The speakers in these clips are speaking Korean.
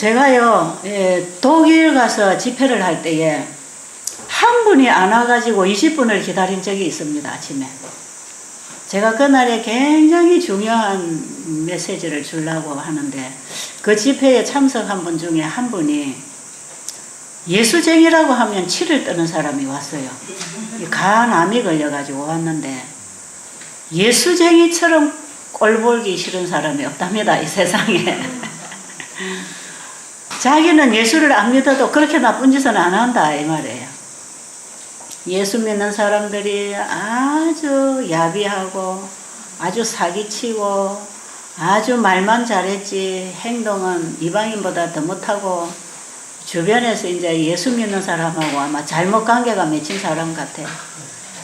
제가요, 독일 가서 집회를 할 때에 한 분이 안 와가지고 20분을 기다린 적이 있습니다, 아침에. 제가 그날에 굉장히 중요한 메시지를 주려고 하는데, 그 집회에 참석한 분 중에 한 분이 예수쟁이라고 하면 치를 뜨는 사람이 왔어요. 간암이 걸려가지고 왔는데, 예수쟁이처럼 꼴보기 싫은 사람이 없답니다, 이 세상에. 자기는 예수를 안 믿어도 그렇게 나쁜 짓은 안 한다, 이 말이에요. 예수 믿는 사람들이 아주 야비하고, 아주 사기치고, 아주 말만 잘했지, 행동은 이방인보다 더 못하고, 주변에서 이제 예수 믿는 사람하고 아마 잘못 관계가 맺힌 사람 같아요.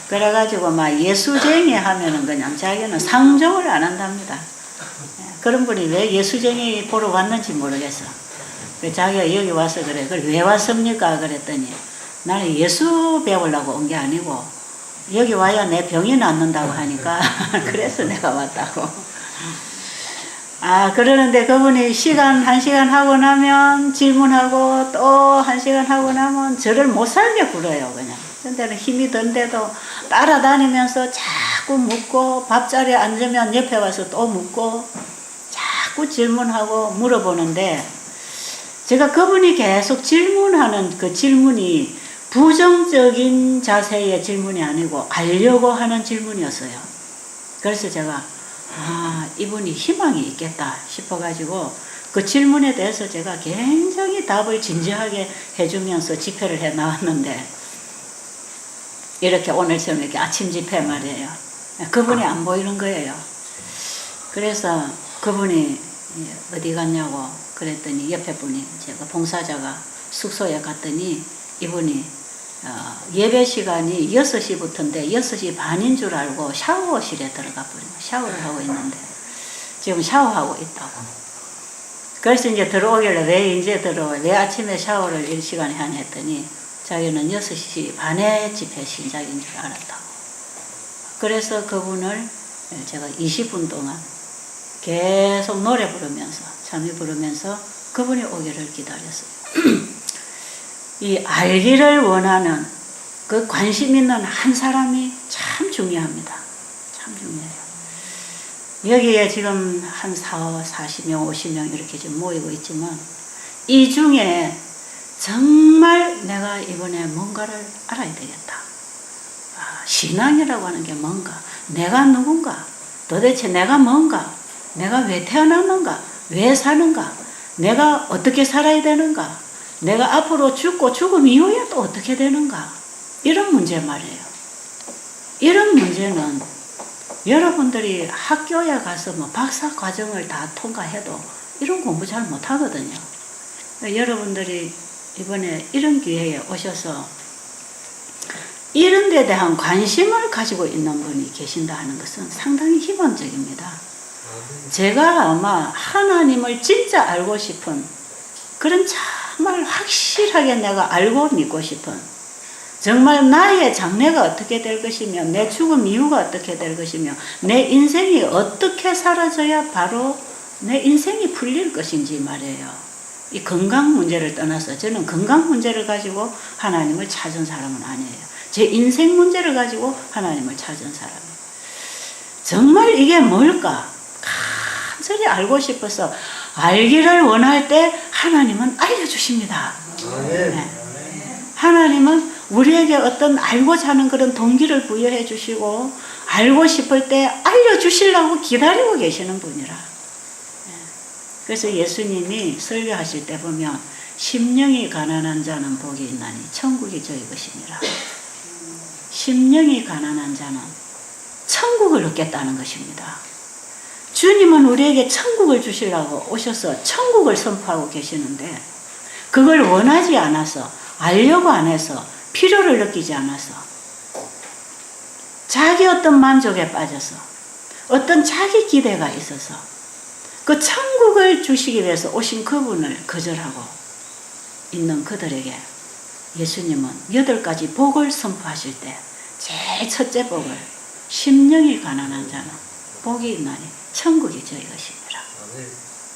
그래가지고 막 예수쟁이 하면은 그냥 자기는 상종을 안 한답니다. 그런 분이 왜 예수쟁이 보러 왔는지 모르겠어. 자기가 여기 와서 그래. 그걸 왜 왔습니까? 그랬더니 나는 예수 배우려고 온 게 아니고 여기 와야 내 병이 낫는다고 하니까 그래서 내가 왔다고. 그러는데 그분이 한 시간 하고 나면 질문하고 또 1시간 하고 나면 저를 못 살게 굴어요, 그냥. 근데는 힘이 든데도 따라다니면서 자꾸 묻고 밥자리에 앉으면 옆에 와서 또 묻고 자꾸 질문하고 물어보는데 제가 그분이 계속 질문하는 그 질문이 부정적인 자세의 질문이 아니고 알려고 하는 질문이었어요. 그래서 제가 이분이 희망이 있겠다 싶어가지고 그 질문에 대해서 제가 굉장히 답을 진지하게 해주면서 집회를 해 나왔는데 이렇게 오늘처럼 이렇게 아침 집회 말이에요. 그분이 안 보이는 거예요. 그래서 그분이 어디 갔냐고 그랬더니 옆에 분이 제가 봉사자가 숙소에 갔더니 이분이 예배 시간이 6시부터인데 6시 반인 줄 알고 샤워실에 들어가 버린 거예요. 샤워를 하고 있는데 지금 샤워하고 있다고. 그래서 이제 들어오길래 왜 이제 들어와요? 왜 아침에 샤워를 이 시간에 하냐 했더니 자기는 6시 반에 집회 시작인 줄 알았다고. 그래서 그분을 제가 20분 동안 계속 노래 부르면서 찬미 부르면서 그분이 오기를 기다렸어요. 이 알기를 원하는 그 관심 있는 한 사람이 참 중요합니다. 참 중요해요. 여기에 지금 한 40명, 50명 이렇게 지금 모이고 있지만 이 중에 정말 내가 이번에 뭔가를 알아야 되겠다. 신앙이라고 하는 게 뭔가, 내가 누군가, 도대체 내가 뭔가, 내가 왜 태어났는가, 왜 사는가, 내가 어떻게 살아야 되는가, 내가 앞으로 죽고 죽음 이후에 또 어떻게 되는가, 이런 문제 말이에요. 이런 문제는 여러분들이 학교에 가서 뭐 박사 과정을 다 통과해도 이런 공부 잘 못하거든요. 여러분들이 이번에 이런 기회에 오셔서 이런 데 대한 관심을 가지고 있는 분이 계신다 하는 것은 상당히 희망적입니다. 제가 아마 하나님을 진짜 알고 싶은 그런 정말 확실하게 내가 알고 믿고 싶은 정말 나의 장래가 어떻게 될 것이며 내 죽음 이후가 어떻게 될 것이며 내 인생이 어떻게 사라져야 바로 내 인생이 풀릴 것인지 말이에요. 이 건강 문제를 떠나서 저는 건강 문제를 가지고 하나님을 찾은 사람은 아니에요. 제 인생 문제를 가지고 하나님을 찾은 사람이에요. 정말 이게 뭘까? 간절히 알고 싶어서 알기를 원할 때 하나님은 알려주십니다. 네. 하나님은 우리에게 어떤 알고자 하는 그런 동기를 부여해 주시고 알고 싶을 때 알려주시려고 기다리고 계시는 분이라. 그래서 예수님이 설교하실 때 보면 심령이 가난한 자는 복이 있나니 천국이 저희 것이니라. 심령이 가난한 자는 천국을 얻겠다는 것입니다. 주님은 우리에게 천국을 주시려고 오셔서 천국을 선포하고 계시는데 그걸 원하지 않아서 알려고 안 해서 필요를 느끼지 않아서 자기 어떤 만족에 빠져서 어떤 자기 기대가 있어서 그 천국을 주시기 위해서 오신 그분을 거절하고 있는 그들에게 예수님은 8가지 복을 선포하실 때 제일 첫째 복을 심령이 가난한 자는 복이 있나니 천국이 저희 것이니라.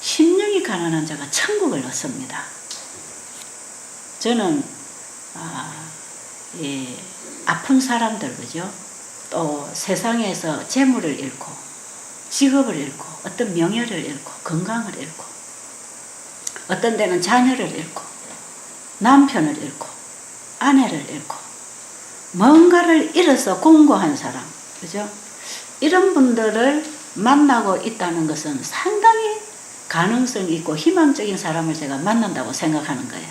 심령이 가난한 자가 천국을 얻습니다. 저는 아픈 사람들, 그죠? 또 세상에서 재물을 잃고 직업을 잃고 어떤 명예를 잃고 건강을 잃고 어떤 데는 자녀를 잃고 남편을 잃고 아내를 잃고 뭔가를 잃어서 공고한 사람, 그죠? 이런 분들을 만나고 있다는 것은 상당히 가능성이 있고 희망적인 사람을 제가 만난다고 생각하는 거예요.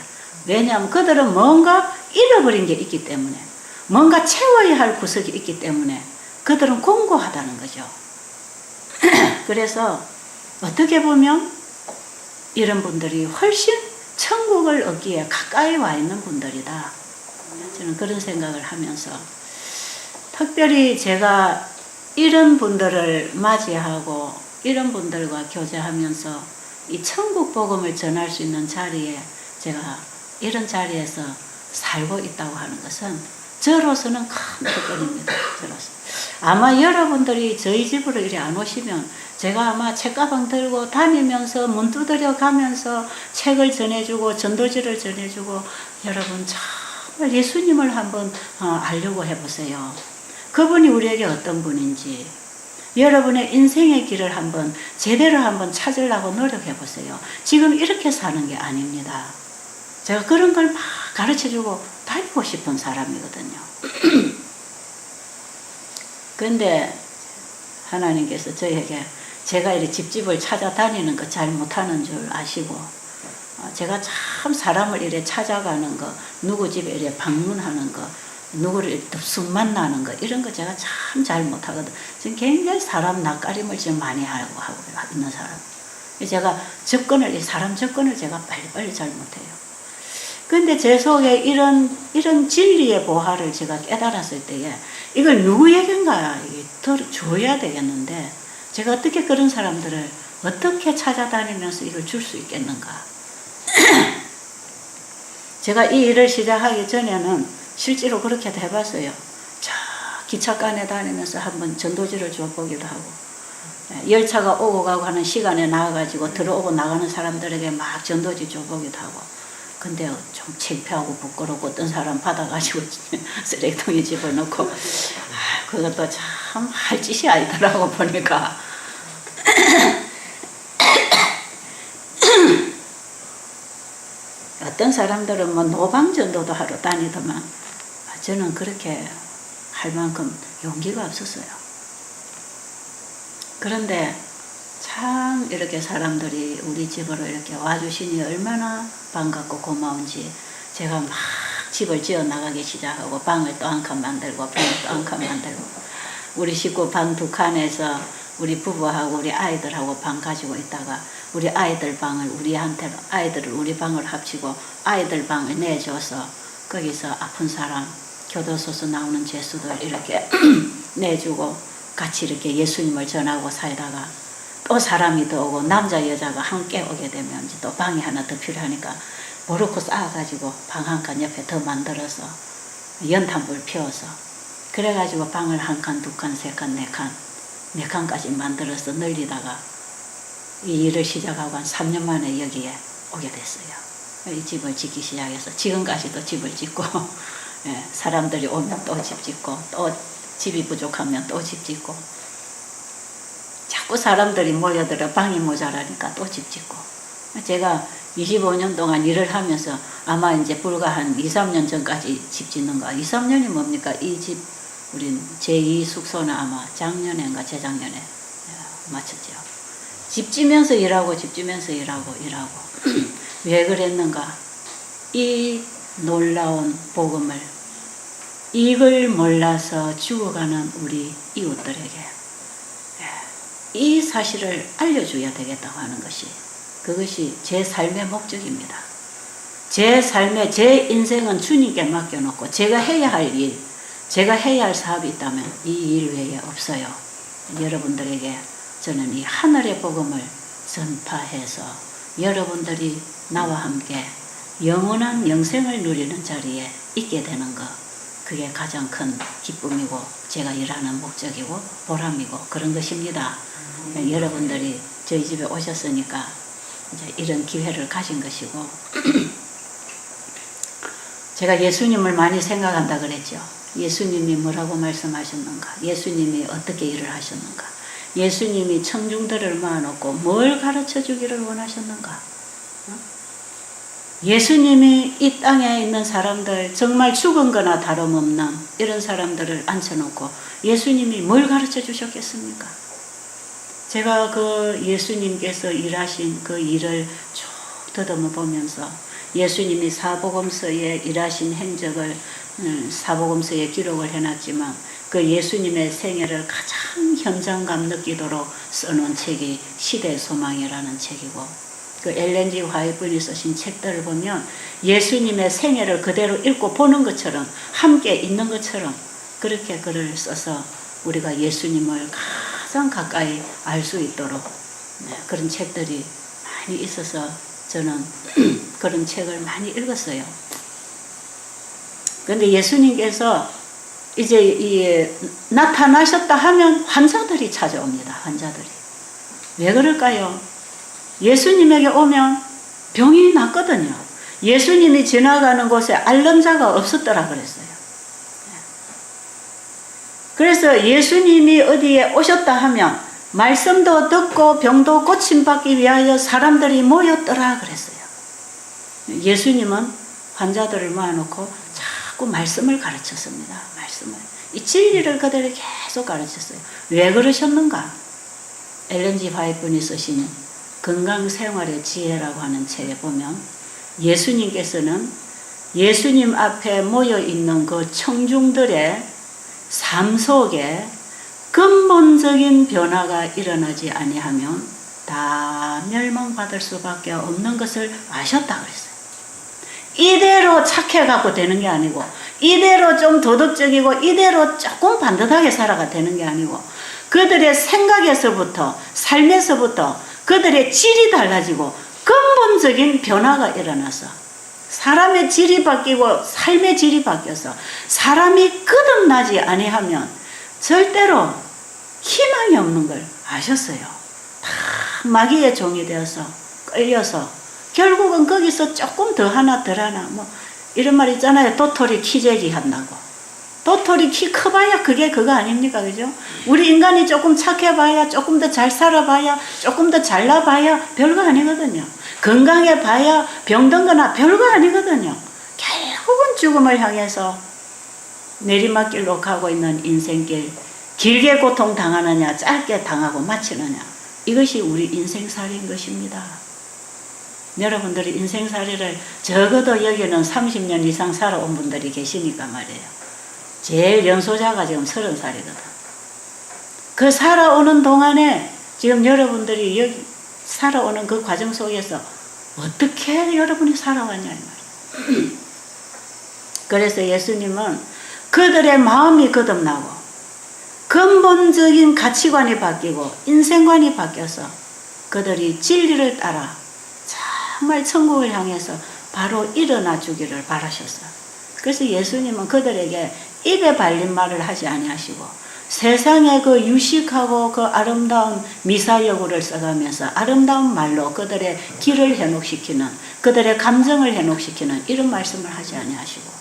왜냐하면 그들은 뭔가 잃어버린 게 있기 때문에, 뭔가 채워야 할 구석이 있기 때문에 그들은 공고하다는 거죠. 그래서 어떻게 보면 이런 분들이 훨씬 천국을 얻기에 가까이 와 있는 분들이다. 저는 그런 생각을 하면서 특별히 제가 이런 분들을 맞이하고 이런 분들과 교제하면서 이 천국 복음을 전할 수 있는 자리에 제가 이런 자리에서 살고 있다고 하는 것은 저로서는 큰 특권입니다. 저로서. 아마 여러분들이 저희 집으로 이리 안 오시면 제가 아마 책가방 들고 다니면서 문 두드려 가면서 책을 전해주고 전도지를 전해주고 여러분 정말 예수님을 한번 알려고 해보세요. 그분이 우리에게 어떤 분인지 여러분의 인생의 길을 한번 제대로 한번 찾으려고 노력해보세요. 지금 이렇게 사는 게 아닙니다. 제가 그런 걸 막 가르쳐주고 다니고 싶은 사람이거든요. 그런데 하나님께서 저에게 제가 이렇게 집집을 찾아다니는 거 잘 못하는 줄 아시고 제가 참 사람을 이렇게 찾아가는 거, 누구 집에 이렇게 방문하는 거, 누구를 덥석 만나는 거, 이런 거 제가 참 잘 못하거든. 지금 굉장히 사람 낯가림을 지금 많이 하고 있는 사람. 제가 사람 접근을 제가 빨리빨리 잘 못해요. 근데 제 속에 이런 진리의 보화를 제가 깨달았을 때에 이걸 누구에겐가 줘야 되겠는데 제가 어떻게 그런 사람들을 어떻게 찾아다니면서 이걸 줄 수 있겠는가. 제가 이 일을 시작하기 전에는 실제로 그렇게도 해봤어요. 저 기차간에 다니면서 한번 전도지를 줘보기도 하고 열차가 오고 가고 하는 시간에 나와가지고 들어오고 나가는 사람들에게 막 전도지 줘보기도 하고 근데 좀 창피하고 부끄럽고 어떤 사람 받아가지고 쓰레기통에 집어넣고 그것도 참 할 짓이 아니더라고 보니까. 어떤 사람들은 뭐 노방전도도 하러 다니더만 저는 그렇게 할 만큼 용기가 없었어요. 그런데 참 이렇게 사람들이 우리 집으로 이렇게 와주시니 얼마나 반갑고 고마운지 제가 막 집을 지어 나가기 시작하고 방을 또 한 칸 만들고 방을 또 한 칸 만들고 우리 식구 방 2칸에서 우리 부부하고 우리 아이들하고 방 가지고 있다가 우리 아이들 방을 아이들을 우리 방을 합치고 아이들 방을 내줘서 거기서 아픈 사람 교도소에서 나오는 죄수들 이렇게 내주고 같이 이렇게 예수님을 전하고 살다가 또 사람이 더 오고 남자 여자가 함께 오게 되면 이제 또 방이 하나 더 필요하니까 모르고 쌓아가지고 방 한 칸 옆에 더 만들어서 연탄불 피워서 그래가지고 방을 1칸, 2칸, 3칸, 4칸, 4칸까지 만들어서 늘리다가 이 일을 시작하고 한 3년 만에 여기에 오게 됐어요. 이 집을 짓기 시작해서 지금까지도 집을 짓고 예, 사람들이 오면 또 집 짓고 또 집이 부족하면 또 집 짓고 자꾸 사람들이 모여들어 방이 모자라니까 또 집 짓고 제가 25년 동안 일을 하면서 아마 이제 불과 한 2, 3년 전까지 집 짓는 거 2, 3년이 뭡니까? 이 집 우린 제2 숙소는 아마 작년인가 재작년에 마쳤죠. 집 지면서 일하고 집 지면서 일하고 왜 그랬는가? 이 놀라운 복음을 이걸 몰라서 죽어가는 우리 이웃들에게 이 사실을 알려줘야 되겠다고 하는 것이 그것이 제 삶의 목적입니다. 제 인생은 주님께 맡겨놓고 제가 해야 할 일, 제가 해야 할 사업이 있다면 이 일 외에 없어요. 여러분들에게 저는 이 하늘의 복음을 전파해서 여러분들이 나와 함께 영원한 영생을 누리는 자리에 있게 되는 것, 그게 가장 큰 기쁨이고 제가 일하는 목적이고 보람이고 그런 것입니다. 여러분들이 저희 집에 오셨으니까 이제 이런 기회를 가진 것이고 제가 예수님을 많이 생각한다 그랬죠. 예수님이 뭐라고 말씀하셨는가? 예수님이 어떻게 일을 하셨는가? 예수님이 청중들을 모아놓고 뭘 가르쳐 주기를 원하셨는가? 예수님이 이 땅에 있는 사람들, 정말 죽은 거나 다름없는 이런 사람들을 앉혀놓고 예수님이 뭘 가르쳐 주셨겠습니까? 제가 그 예수님께서 일하신 그 일을 쭉 더듬어 보면서 예수님이 사복음서에 일하신 행적을 사복음서에 기록을 해놨지만 그 예수님의 생애를 가장 현장감 느끼도록 써놓은 책이 시대의 소망이라는 책이고, 그 엘렌 G 화이트분이 쓰신 책들을 보면 예수님의 생애를 그대로 읽고 보는 것처럼 함께 있는 것처럼 그렇게 글을 써서 우리가 예수님을 가장 가까이 알 수 있도록 그런 책들이 많이 있어서 저는 그런 책을 많이 읽었어요. 그런데 예수님께서 이제 나타나셨다 하면 환자들이 찾아옵니다. 환자들이. 왜 그럴까요? 예수님에게 오면 병이 낫거든요. 예수님이 지나가는 곳에 앓는 자가 없었더라 그랬어요. 그래서 예수님이 어디에 오셨다 하면 말씀도 듣고 병도 고침받기 위하여 사람들이 모였더라 그랬어요. 예수님은 환자들을 모아놓고 자꾸 말씀을 가르쳤습니다. 말씀을. 이 진리를 그대로 계속 가르쳤어요. 왜 그러셨는가? 엘렌 G 화이트분이 쓰신 건강생활의 지혜라고 하는 책에 보면 예수님께서는 예수님 앞에 모여있는 그 청중들의 삶 속에 근본적인 변화가 일어나지 아니하면 다 멸망받을 수밖에 없는 것을 아셨다 그랬어요. 이대로 착해갖고 되는 게 아니고 이대로 좀 도덕적이고 이대로 조금 반듯하게 살아가 되는 게 아니고 그들의 생각에서부터 삶에서부터 그들의 질이 달라지고 근본적인 변화가 일어나서 사람의 질이 바뀌고 삶의 질이 바뀌어서 사람이 거듭나지 아니하면 절대로 희망이 없는 걸 아셨어요. 다 마귀의 종이 되어서 끌려서 결국은 거기서 조금 더 하나 덜 하나 뭐 이런 말 있잖아요. 도토리 키재기 한다고. 도토리 키 커봐야 그게 그거 아닙니까? 그죠? 우리 인간이 조금 착해봐야 조금 더 잘 살아봐야 조금 더 잘나봐야 별거 아니거든요. 건강해봐야 병든 거나 별거 아니거든요. 결국은 죽음을 향해서 내리막길로 가고 있는 인생길, 길게 고통당하느냐 짧게 당하고 마치느냐, 이것이 우리 인생살이인 것입니다. 여러분들이 인생살이를 적어도 여기는 30년 이상 살아온 분들이 계시니까 말이에요. 제일 연소자가 지금 30살이거든. 그 살아오는 동안에 지금 여러분들이 여기 살아오는 그 과정 속에서 어떻게 여러분이 살아왔냐 이 말이에요. 그래서 예수님은 그들의 마음이 거듭나고 근본적인 가치관이 바뀌고 인생관이 바뀌어서 그들이 진리를 따라 정말 천국을 향해서 바로 일어나 주기를 바라셨어요. 그래서 예수님은 그들에게 입에 발린 말을 하지 아니하시고 세상의 그 유식하고 그 아름다운 미사여구를 써가면서 아름다운 말로 그들의 길을 현혹시키는, 그들의 감정을 현혹시키는 이런 말씀을 하지 아니하시고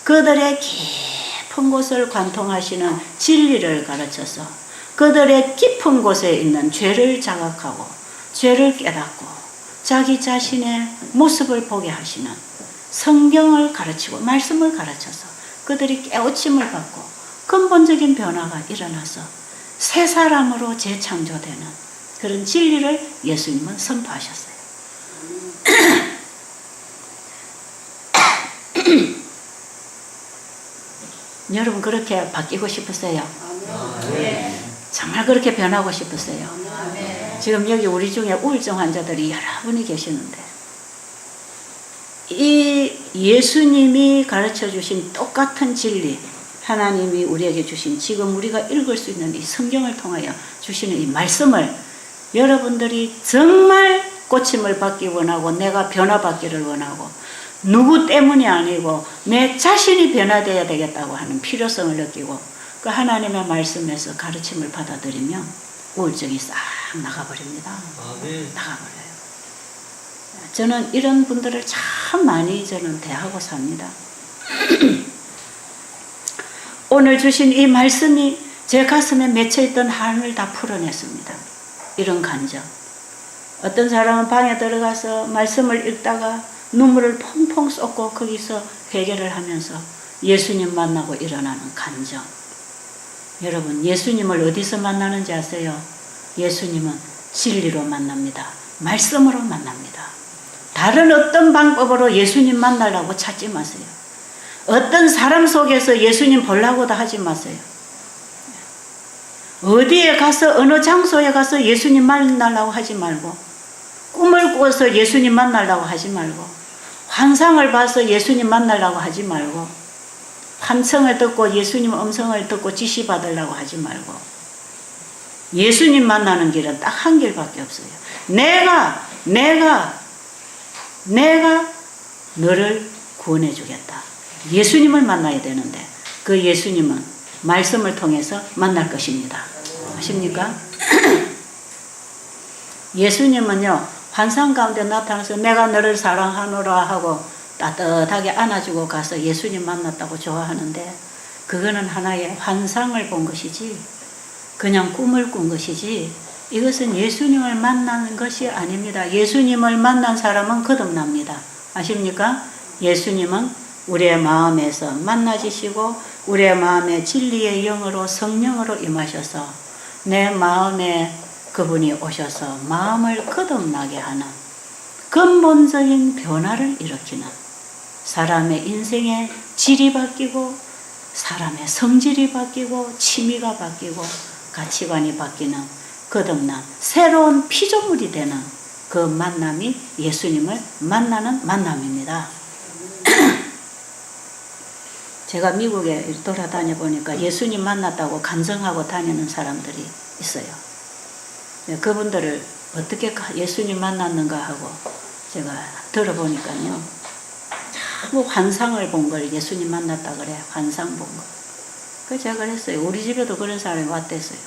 그들의 깊은 곳을 관통하시는 진리를 가르쳐서 그들의 깊은 곳에 있는 죄를 자각하고 죄를 깨닫고 자기 자신의 모습을 보게 하시는 성경을 가르치고 말씀을 가르쳐서 그들이 깨우침을 받고 근본적인 변화가 일어나서 새 사람으로 재창조되는 그런 진리를 예수님은 선포하셨어요. 여러분 그렇게 바뀌고 싶으세요? 정말 그렇게 변하고 싶으세요? 지금 여기 우리 중에 우울증 환자들이 여러분이 계시는데 이 예수님이 가르쳐 주신 똑같은 진리, 하나님이 우리에게 주신 지금 우리가 읽을 수 있는 이 성경을 통하여 주시는 이 말씀을 여러분들이 정말 고침을 받기 원하고 내가 변화받기를 원하고 누구 때문이 아니고 내 자신이 변화되어야 되겠다고 하는 필요성을 느끼고 그 하나님의 말씀에서 가르침을 받아들이면 우울증이 싹 나가버립니다. 나가버려요. 저는 이런 분들을 참 많이 저는 대하고 삽니다. 오늘 주신 이 말씀이 제 가슴에 맺혀있던 한을 다 풀어냈습니다. 이런 감정. 어떤 사람은 방에 들어가서 말씀을 읽다가 눈물을 펑펑 쏟고 거기서 회개를 하면서 예수님 만나고 일어나는 감정. 여러분, 예수님을 어디서 만나는지 아세요? 예수님은 진리로 만납니다. 말씀으로 만납니다. 다른 어떤 방법으로 예수님 만나려고 찾지 마세요. 어떤 사람 속에서 예수님 보려고도 하지 마세요. 어디에 가서 어느 장소에 가서 예수님 만나려고 하지 말고, 꿈을 꾸어서 예수님 만나려고 하지 말고, 환상을 봐서 예수님 만나려고 하지 말고, 함성을 듣고 예수님 음성을 듣고 지시받으려고 하지 말고, 예수님 만나는 길은 딱 한 길밖에 없어요. 내가 너를 구원해 주겠다. 예수님을 만나야 되는데 그 예수님은 말씀을 통해서 만날 것입니다. 아십니까? 예수님은요, 환상 가운데 나타나서 내가 너를 사랑하노라 하고 따뜻하게 안아주고 가서 예수님 만났다고 좋아하는데, 그거는 하나의 환상을 본 것이지 그냥 꿈을 꾼 것이지 이것은 예수님을 만나는 것이 아닙니다. 예수님을 만난 사람은 거듭납니다. 아십니까? 예수님은 우리의 마음에서 만나지시고 우리의 마음에 진리의 영으로 성령으로 임하셔서 내 마음에 그분이 오셔서 마음을 거듭나게 하는 근본적인 변화를 일으키는, 사람의 인생의 질이 바뀌고 사람의 성질이 바뀌고 취미가 바뀌고 가치관이 바뀌는 거듭난 새로운 피조물이 되는 그 만남이 예수님을 만나는 만남입니다. 제가 미국에 돌아다녀 보니까 예수님 만났다고 간증하고 다니는 사람들이 있어요. 그분들을 어떻게 예수님 만났는가 하고 제가 들어보니까요, 참 환상을 본 걸 예수님 만났다 그래. 환상 본 거. 그래서 제가 그랬어요. 우리 집에도 그런 사람이 왔댔어요.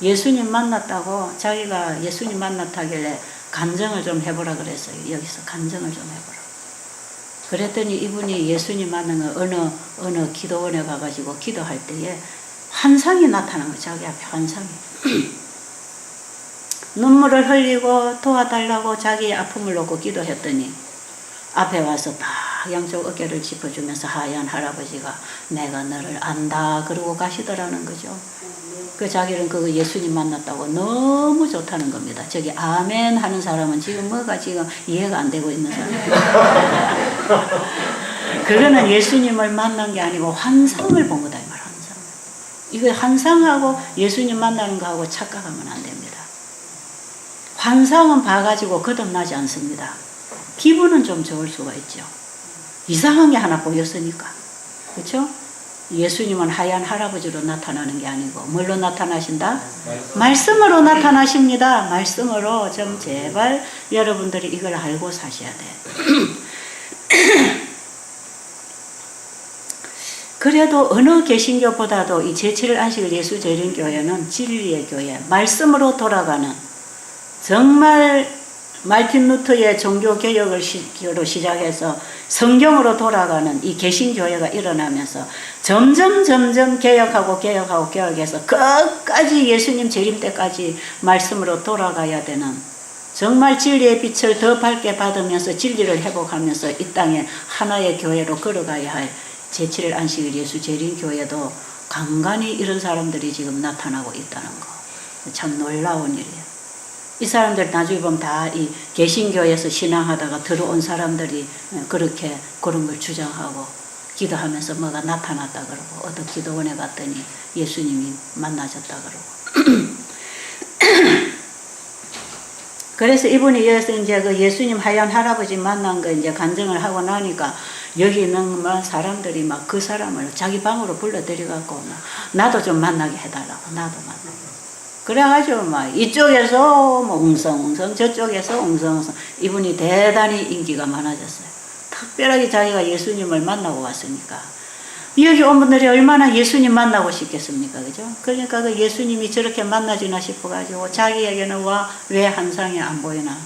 예수님 만났다고 자기가 예수님 만났다길래 간증을 좀 해보라 그랬어요. 여기서 간증을 좀 해보라. 그랬더니 이분이 예수님 만난 거 어느 기도원에 가가지고 기도할 때에 환상이 나타난 거예요. 자기 앞에 환상이. 눈물을 흘리고 도와달라고 자기의 아픔을 놓고 기도했더니 앞에 와서 딱 양쪽 어깨를 짚어주면서 하얀 할아버지가 내가 너를 안다 그러고 가시더라는 거죠. 그 자기는 그거 예수님 만났다고 너무 좋다는 겁니다. 저기 아멘 하는 사람은 지금 뭐가 지금 이해가 안 되고 있는 사람. 그거는 예수님을 만난 게 아니고 환상을 본 거다 이 말. 환상. 이거 환상하고 예수님 만나는 거하고 착각하면 안 됩니다. 환상은 봐가지고 거듭나지 않습니다. 기분은 좀 좋을 수가 있죠. 이상한 게 하나 보였으니까. 그렇죠? 예수님은 하얀 할아버지로 나타나는 게 아니고 뭘로 나타나신다? 말씀으로 나타나십니다. 말씀으로. 좀 제발 여러분들이 이걸 알고 사셔야 돼. 그래도 어느 개신교보다도 이 제7일 안식일 예수재림교회는 진리의 교회, 말씀으로 돌아가는, 정말 말틴 루터의 종교개혁을 시작해서 성경으로 돌아가는 이 개신교회가 일어나면서 점점 개혁해서 끝까지 예수님 재림 때까지 말씀으로 돌아가야 되는, 정말 진리의 빛을 더 밝게 받으면서 진리를 회복하면서 이 땅에 하나의 교회로 걸어가야 할 제7일 안식일 예수 재림교회도 간간히 이런 사람들이 지금 나타나고 있다는 거. 참 놀라운 일이에요. 이 사람들 나중에 보면 다 이 개신교에서 신앙하다가 들어온 사람들이 그렇게 그런 걸 주장하고 기도하면서 뭐가 나타났다 그러고 어떤 기도원에 갔더니 예수님이 만나셨다 그러고. 그래서 이분이 여기서 이제 그 예수님 하얀 할아버지 만난 거 이제 간증을 하고 나니까 여기 있는 뭐 사람들이 막 그 사람을 자기 방으로 불러들여갖고 막 나도 좀 만나게 해달라고, 나도 만나게. 그래가지고 막 이쪽에서 뭐 웅성웅성 저쪽에서 웅성웅성 이분이 대단히 인기가 많아졌어요. 특별하게 자기가 예수님을 만나고 왔으니까. 여기 온 분들이 얼마나 예수님 만나고 싶겠습니까? 그죠? 그러니까 그 예수님이 저렇게 만나지나 싶어가지고 자기에게는 왜 환상이 안 보이나?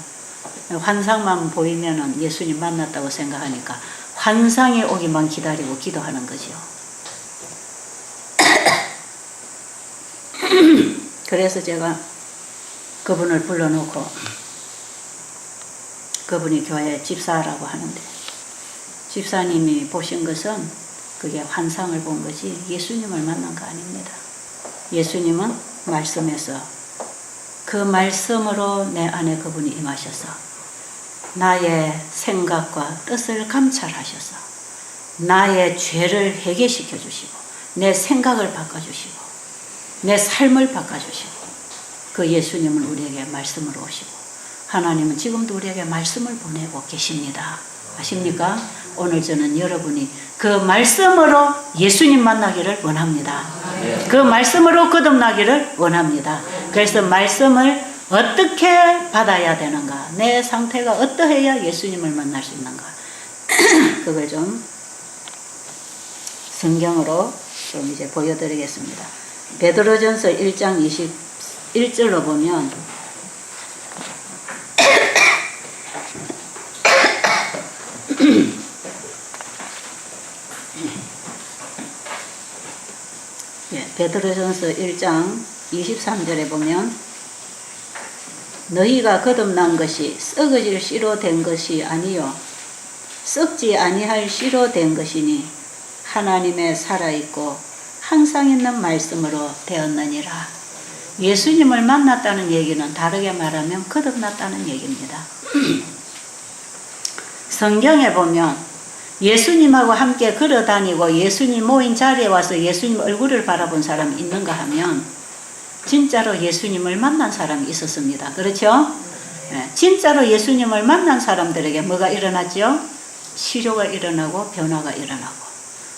환상만 보이면은 예수님 만났다고 생각하니까 환상이 오기만 기다리고 기도하는 거죠. 그래서 제가 그분을 불러놓고, 그분이 교회 집사라고 하는데, 집사님이 보신 것은 그게 환상을 본 거지 예수님을 만난 거 아닙니다. 예수님은 말씀에서 그 말씀으로 내 안에 그분이 임하셔서 나의 생각과 뜻을 감찰하셔서 나의 죄를 해결시켜 주시고 내 생각을 바꿔주시고 내 삶을 바꿔주시고, 그 예수님은 우리에게 말씀으로 오시고 하나님은 지금도 우리에게 말씀을 보내고 계십니다. 아십니까? 오늘 저는 여러분이 그 말씀으로 예수님 만나기를 원합니다. 그 말씀으로 거듭나기를 원합니다. 그래서 말씀을 어떻게 받아야 되는가, 내 상태가 어떠해야 예수님을 만날 수 있는가, 그걸 좀 성경으로 좀 이제 보여드리겠습니다. 베드로전서 1장 21절로 보면 베드로전서 1장 23절에 보면 너희가 거듭난 것이 썩어질 씨로 된 것이 아니요 썩지 아니할 씨로 된 것이니 하나님의 살아있고 항상 있는 말씀으로 되었느니라. 예수님을 만났다는 얘기는 다르게 말하면 거듭났다는 얘기입니다. 성경에 보면 예수님하고 함께 걸어다니고 예수님 모인 자리에 와서 예수님 얼굴을 바라본 사람이 있는가 하면 진짜로 예수님을 만난 사람이 있었습니다. 그렇죠? 네, 진짜로 예수님을 만난 사람들에게 뭐가 일어났죠? 치료가 일어나고 변화가 일어나고.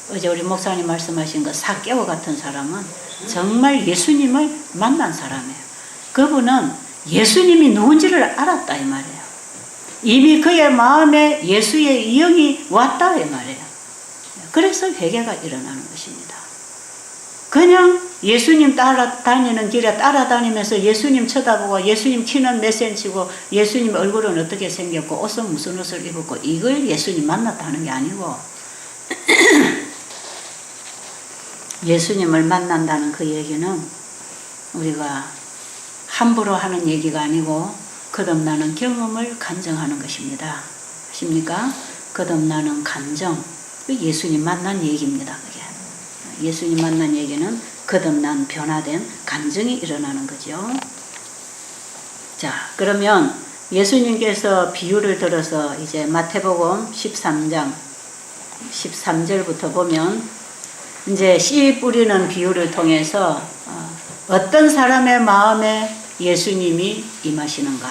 어제 우리 목사님 말씀하신 그 삭개오 같은 사람은 정말 예수님을 만난 사람이에요. 그분은 예수님이 누군지를 알았다 이 말이에요. 이미 그의 마음에 예수의 영이 왔다 이 말이에요. 그래서 회개가 일어나는 것입니다. 그냥 예수님 따라다니는 길에 따라다니면서 예수님 쳐다보고 예수님 키는 몇 센치고 예수님 얼굴은 어떻게 생겼고 옷은 무슨 옷을 입었고 이걸 예수님 만났다는 게 아니고 예수님을 만난다는 그 얘기는 우리가 함부로 하는 얘기가 아니고 거듭나는 경험을 간증하는 것입니다. 아십니까? 거듭나는 감정, 예수님 만난 얘기입니다. 그게. 예수님 만난 얘기는 거듭난 변화된 감정이 일어나는 거죠. 자, 그러면 예수님께서 비유를 들어서 이제 마태복음 13장 13절부터 보면 이제 씨 뿌리는 비유를 통해서 어떤 사람의 마음에 예수님이 임하시는가,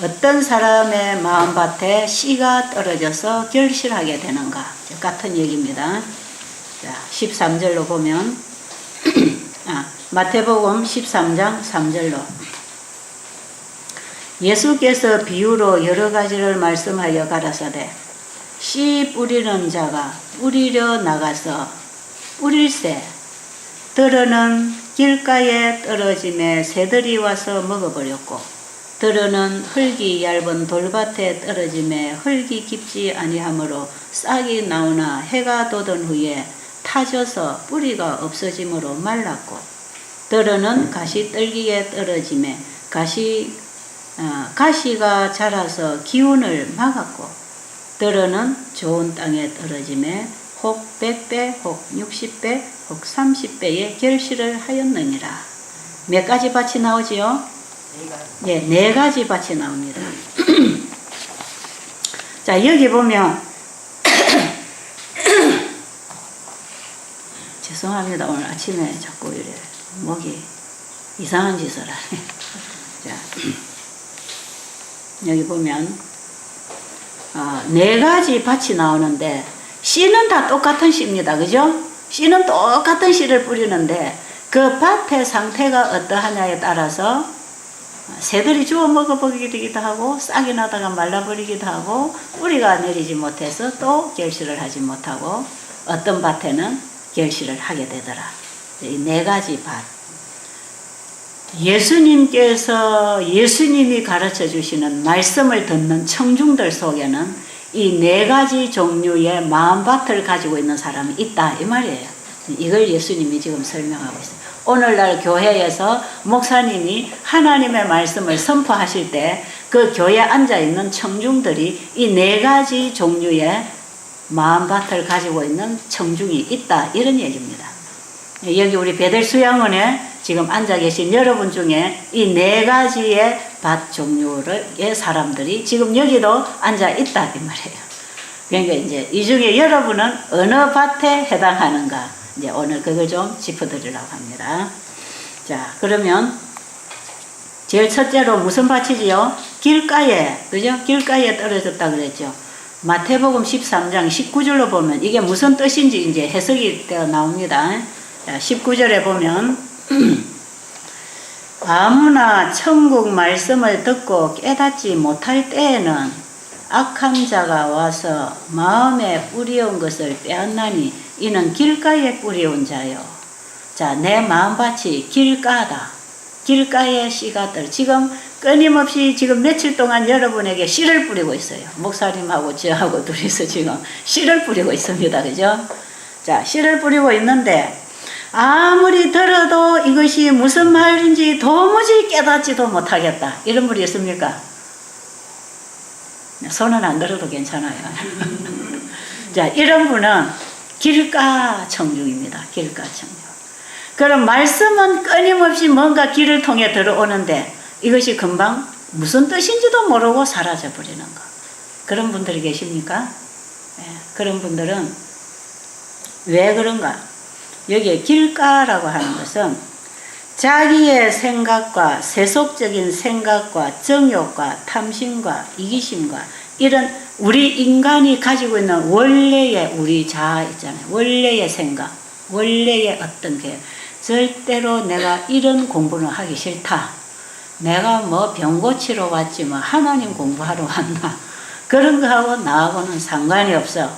어떤 사람의 마음밭에 씨가 떨어져서 결실하게 되는가, 같은 얘기입니다. 자, 13절로 보면 마태복음 13장 3절로 예수께서 비유로 여러 가지를 말씀하여 가라사대 씨 뿌리는 자가 뿌리려 나가서 뿌릴새 들어는 길가에 떨어짐에 새들이 와서 먹어버렸고 들어는 흙이 얇은 돌밭에 떨어짐에 흙이 깊지 아니하므로 싹이 나오나 해가 돋은 후에 타져서 뿌리가 없어짐으로 말랐고 들어는 가시떨기에 떨어짐에 가시가 자라서 기운을 막았고 들어는 좋은 땅에 떨어짐에 혹 100배, 혹 60배, 혹 30배의 결실을 하였느니라. 몇 가지 밭이 나오지요? 네, 4가지 밭이 나옵니다. 자, 여기 보면 죄송합니다. 오늘 아침에 자꾸 이래 목이 이상한 짓을 하네. 자, 여기 보면 4가지 밭이 나오는데 씨는 다 똑같은 씨입니다. 그죠? 씨는 똑같은 씨를 뿌리는데 그 밭의 상태가 어떠하냐에 따라서 새들이 주워 먹어버리기도 하고 싹이 나다가 말라버리기도 하고 뿌리가 내리지 못해서 또 결실을 하지 못하고 어떤 밭에는 결실을 하게 되더라. 이 4가지 밭. 예수님께서 예수님이 가르쳐 주시는 말씀을 듣는 청중들 속에는 이 네 가지 종류의 마음밭을 가지고 있는 사람이 있다 이 말이에요. 이걸 예수님이 지금 설명하고 있어요. 오늘날 교회에서 목사님이 하나님의 말씀을 선포하실 때 그 교회에 앉아있는 청중들이 이 네 가지 종류의 마음밭을 가지고 있는 청중이 있다 이런 얘기입니다. 여기 우리 베델 수양원에 지금 앉아 계신 여러분 중에 이 네 가지의 밭 종류의 사람들이 지금 여기도 앉아 있다 이 말이에요. 그러니까 이제 이 중에 여러분은 어느 밭에 해당하는가 이제 오늘 그걸 좀 짚어드리려고 합니다. 자, 그러면 제일 첫째로 무슨 밭이지요? 길가에, 그죠? 길가에 떨어졌다 그랬죠. 마태복음 13장 19절로 보면 이게 무슨 뜻인지 이제 해석이 되어 나옵니다. 자, 19절에 보면 아무나 천국 말씀을 듣고 깨닫지 못할 때에는 악한 자가 와서 마음에 뿌리온 것을 빼앗나니 이는 길가에 뿌리온 자요. 자, 내 마음밭이 길가다. 길가에 씨가 떨. 지금 끊임없이 지금 며칠 동안 여러분에게 씨를 뿌리고 있어요. 목사님하고 저하고 둘이서 지금 씨를 뿌리고 있습니다. 그죠? 자, 씨를 뿌리고 있는데 아무리 들어도 이것이 무슨 말인지 도무지 깨닫지도 못하겠다. 이런 분이 있습니까? 손은 안 들어도 괜찮아요. 자, 이런 분은 길가 청중입니다. 길가 청중. 그럼 말씀은 끊임없이 뭔가 길을 통해 들어오는데 이것이 금방 무슨 뜻인지도 모르고 사라져 버리는 거. 그런 분들이 계십니까? 네, 그런 분들은 왜 그런가? 여기에 길가라고 하는 것은 자기의 생각과 세속적인 생각과 정욕과 탐심과 이기심과 이런 우리 인간이 가지고 있는 원래의 우리 자아 있잖아요. 원래의 생각, 원래의 어떤 게 절대로 내가 이런 공부는 하기 싫다. 내가 뭐 병 고치러 왔지 뭐 하나님 공부하러 왔나. 그런 거하고 나하고는 상관이 없어.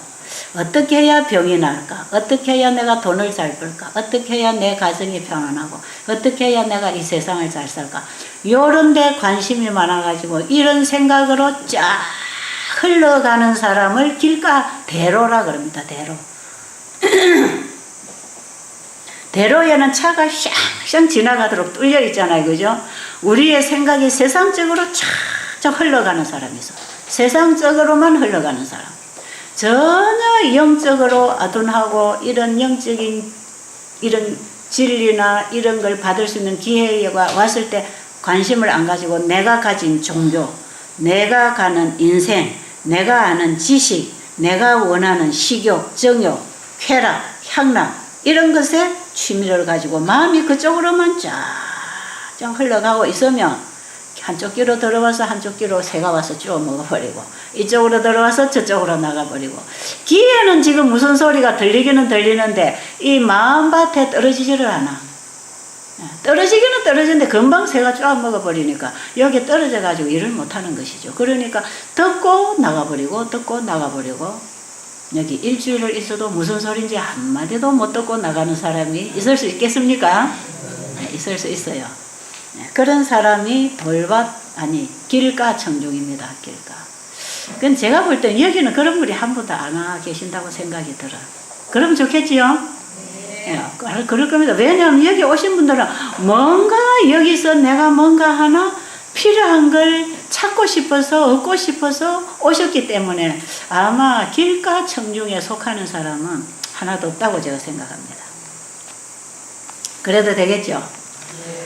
어떻게 해야 병이 날까? 어떻게 해야 내가 돈을 잘 벌까? 어떻게 해야 내 가정이 평안하고? 어떻게 해야 내가 이 세상을 잘 살까? 요런 데 관심이 많아가지고 이런 생각으로 쫙 흘러가는 사람을 길가 대로라 그럽니다. 대로. 대로에는 차가 샹샹 지나가도록 뚫려 있잖아요. 그죠? 우리의 생각이 세상적으로 쫙쫙 흘러가는 사람이 있어. 세상적으로만 흘러가는 사람. 전혀 영적으로 아둔하고 이런 영적인 이런 진리나 이런 걸 받을 수 있는 기회가 왔을 때 관심을 안 가지고 내가 가진 종교, 내가 가는 인생, 내가 아는 지식, 내가 원하는 식욕, 정욕, 쾌락, 향락 이런 것에 취미를 가지고 마음이 그쪽으로만 쫙쫙 흘러가고 있으면 한쪽 귀로 들어와서 한쪽 귀로 새가 와서 쭉 먹어버리고 이쪽으로 들어와서 저쪽으로 나가버리고 귀에는 지금 무슨 소리가 들리기는 들리는데 이 마음밭에 떨어지지를 않아. 떨어지기는 떨어지는데 금방 새가 쫙 먹어버리니까 여기 떨어져가지고 일을 못하는 것이죠. 그러니까 듣고 나가버리고 듣고 나가버리고 여기 일주일을 있어도 무슨 소리인지 한마디도 못 듣고 나가는 사람이 있을 수 있겠습니까? 네, 있을 수 있어요. 네, 그런 사람이 길가 청중입니다. 길가. 그건 제가 볼 땐 여기는 그런 분이 한 분도 안 와 계신다고 생각이 들어. 그러면 좋겠지요? 네. 네, 그럴 겁니다. 왜냐하면 여기 오신 분들은 뭔가 여기서 내가 뭔가 하나 필요한 걸 찾고 싶어서 얻고 싶어서 오셨기 때문에 아마 길가 청중에 속하는 사람은 하나도 없다고 제가 생각합니다. 그래도 되겠죠?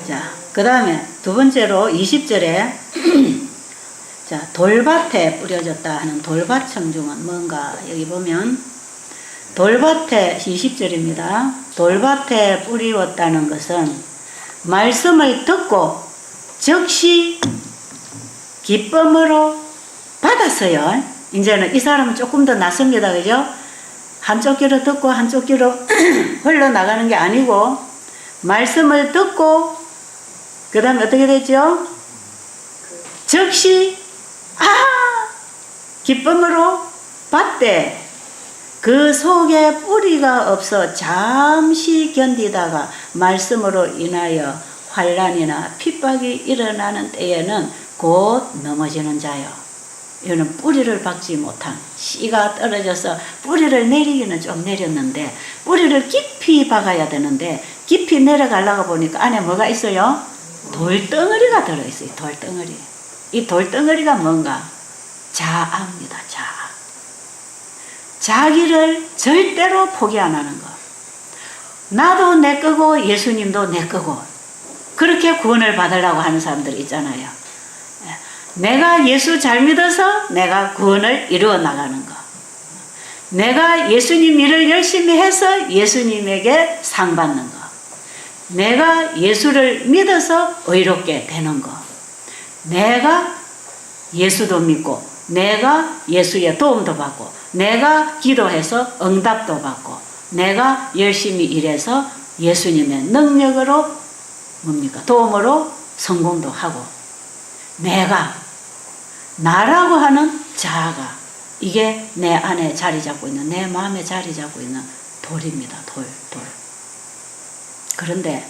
자, 그 다음에 두 번째로 20절에 자, 돌밭에 뿌려졌다 하는 돌밭 청중은 뭔가 여기 보면 돌밭에 20절입니다. 돌밭에 뿌리웠다는 것은 말씀을 듣고 즉시 기쁨으로 받았어요. 이제는 이 사람은 조금 더 낫습니다. 그죠? 한쪽 귀로 듣고 한쪽 귀로 흘러나가는 게 아니고 말씀을 듣고 그 다음에 어떻게 됐죠? 즉시 기쁨으로 받되 그 속에 뿌리가 없어 잠시 견디다가 말씀으로 인하여 환난이나 핍박이 일어나는 때에는 곧 넘어지는 자요. 이거는 뿌리를 박지 못한, 씨가 떨어져서 뿌리를 내리기는 좀 내렸는데 뿌리를 깊이 박아야 되는데 깊이 내려가려고 보니까 안에 뭐가 있어요? 돌덩어리가 들어있어요. 돌덩어리. 이 돌덩어리가 뭔가? 자아입니다. 자아. 자기를 절대로 포기 안 하는 것. 나도 내 거고 예수님도 내 거고, 그렇게 구원을 받으려고 하는 사람들 있잖아요. 내가 예수 잘 믿어서 내가 구원을 이루어 나가는 것. 내가 예수님 일을 열심히 해서 예수님에게 상 받는 것. 내가 예수를 믿어서 의롭게 되는 것. 내가 예수도 믿고 내가 예수의 도움도 받고 내가 기도해서 응답도 받고 내가 열심히 일해서 예수님의 능력으로 뭡니까? 도움으로 성공도 하고, 내가 나라고 하는 자아가 이게 내 안에 자리 잡고 있는, 내 마음에 자리 잡고 있는 돌입니다. 돌. 그런데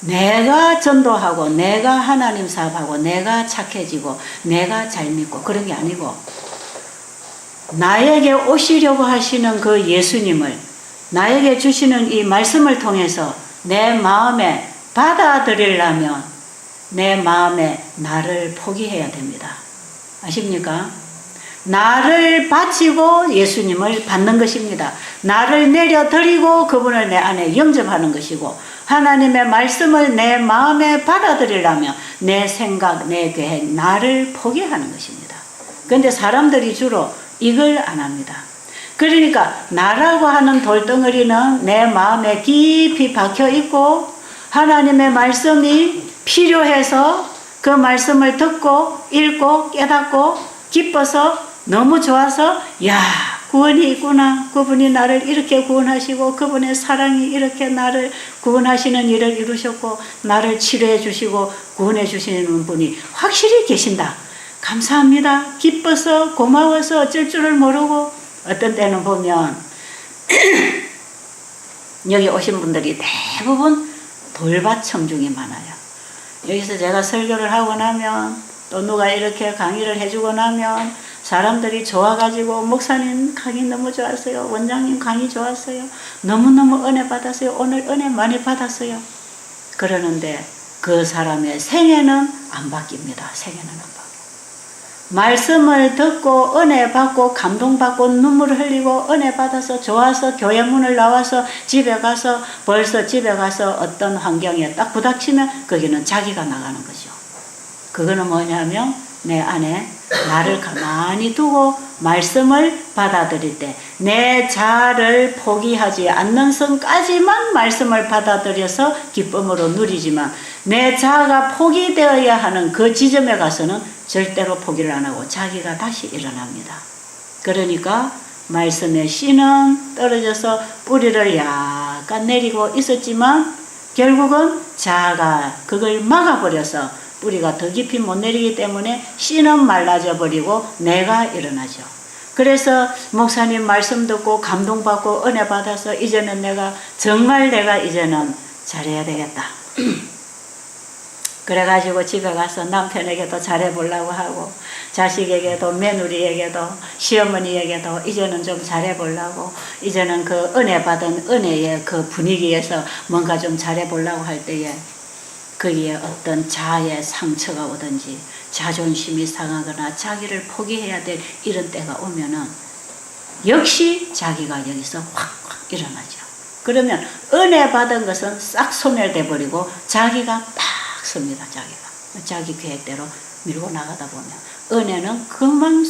내가 전도하고 내가 하나님 사업하고 내가 착해지고 내가 잘 믿고 그런 게 아니고, 나에게 오시려고 하시는 그 예수님을, 나에게 주시는 이 말씀을 통해서 내 마음에 받아들이려면 내 마음에 나를 포기해야 됩니다. 아십니까? 나를 바치고 예수님을 받는 것입니다. 나를 내려드리고 그분을 내 안에 영접하는 것이고, 하나님의 말씀을 내 마음에 받아들이려면 내 생각, 내 계획, 나를 포기하는 것입니다. 그런데 사람들이 주로 이걸 안 합니다. 그러니까 나라고 하는 돌덩어리는 내 마음에 깊이 박혀 있고, 하나님의 말씀이 필요해서 그 말씀을 듣고 읽고 깨닫고 기뻐서 너무 좋아서, 야, 구원이 있구나. 그분이 나를 이렇게 구원하시고 그분의 사랑이 이렇게 나를 구원하시는 일을 이루셨고 나를 치료해 주시고 구원해 주시는 분이 확실히 계신다. 감사합니다. 기뻐서 고마워서 어쩔 줄을 모르고, 어떤 때는 보면 여기 오신 분들이 대부분 돌밭 청중이 많아요. 여기서 제가 설교를 하고 나면 또 누가 이렇게 강의를 해주고 나면 사람들이 좋아가지고, 목사님 강의 너무 좋았어요. 원장님 강의 좋았어요. 너무너무 은혜 받았어요. 오늘 은혜 많이 받았어요. 그러는데 그 사람의 생애는 안 바뀝니다. 생애는 안 바뀌어요. 말씀을 듣고 은혜 받고 감동받고 눈물을 흘리고 은혜 받아서 좋아서 교회 문을 나와서 집에 가서, 벌써 집에 가서 어떤 환경에 딱 부닥치면 거기는 자기가 나가는 거죠. 그거는 뭐냐면 내 안에 나를 가만히 두고 말씀을 받아들일 때 내 자아를 포기하지 않는 선까지만 말씀을 받아들여서 기쁨으로 누리지만, 내 자아가 포기되어야 하는 그 지점에 가서는 절대로 포기를 안 하고 자기가 다시 일어납니다. 그러니까 말씀의 씨는 떨어져서 뿌리를 약간 내리고 있었지만 결국은 자아가 그걸 막아버려서 뿌리가 더 깊이 못 내리기 때문에 씨는 말라져 버리고 내가 일어나죠. 그래서 목사님 말씀 듣고 감동받고 은혜 받아서 이제는 내가 정말 내가 이제는 잘해야 되겠다. 그래가지고 집에 가서 남편에게도 잘해보려고 하고, 자식에게도 며느리에게도 시어머니에게도 이제는 좀 잘해보려고, 이제는 그 은혜 받은 은혜의 그 분위기에서 뭔가 좀 잘해보려고 할 때에 거기에 어떤 자아의 상처가 오든지 자존심이 상하거나 자기를 포기해야 될 이런 때가 오면은 역시 자기가 여기서 확 일어나죠. 그러면 은혜 받은 것은 싹 소멸돼 버리고 자기가 팍 섭니다. 자기 계획대로 밀고 나가다 보면 은혜는 금방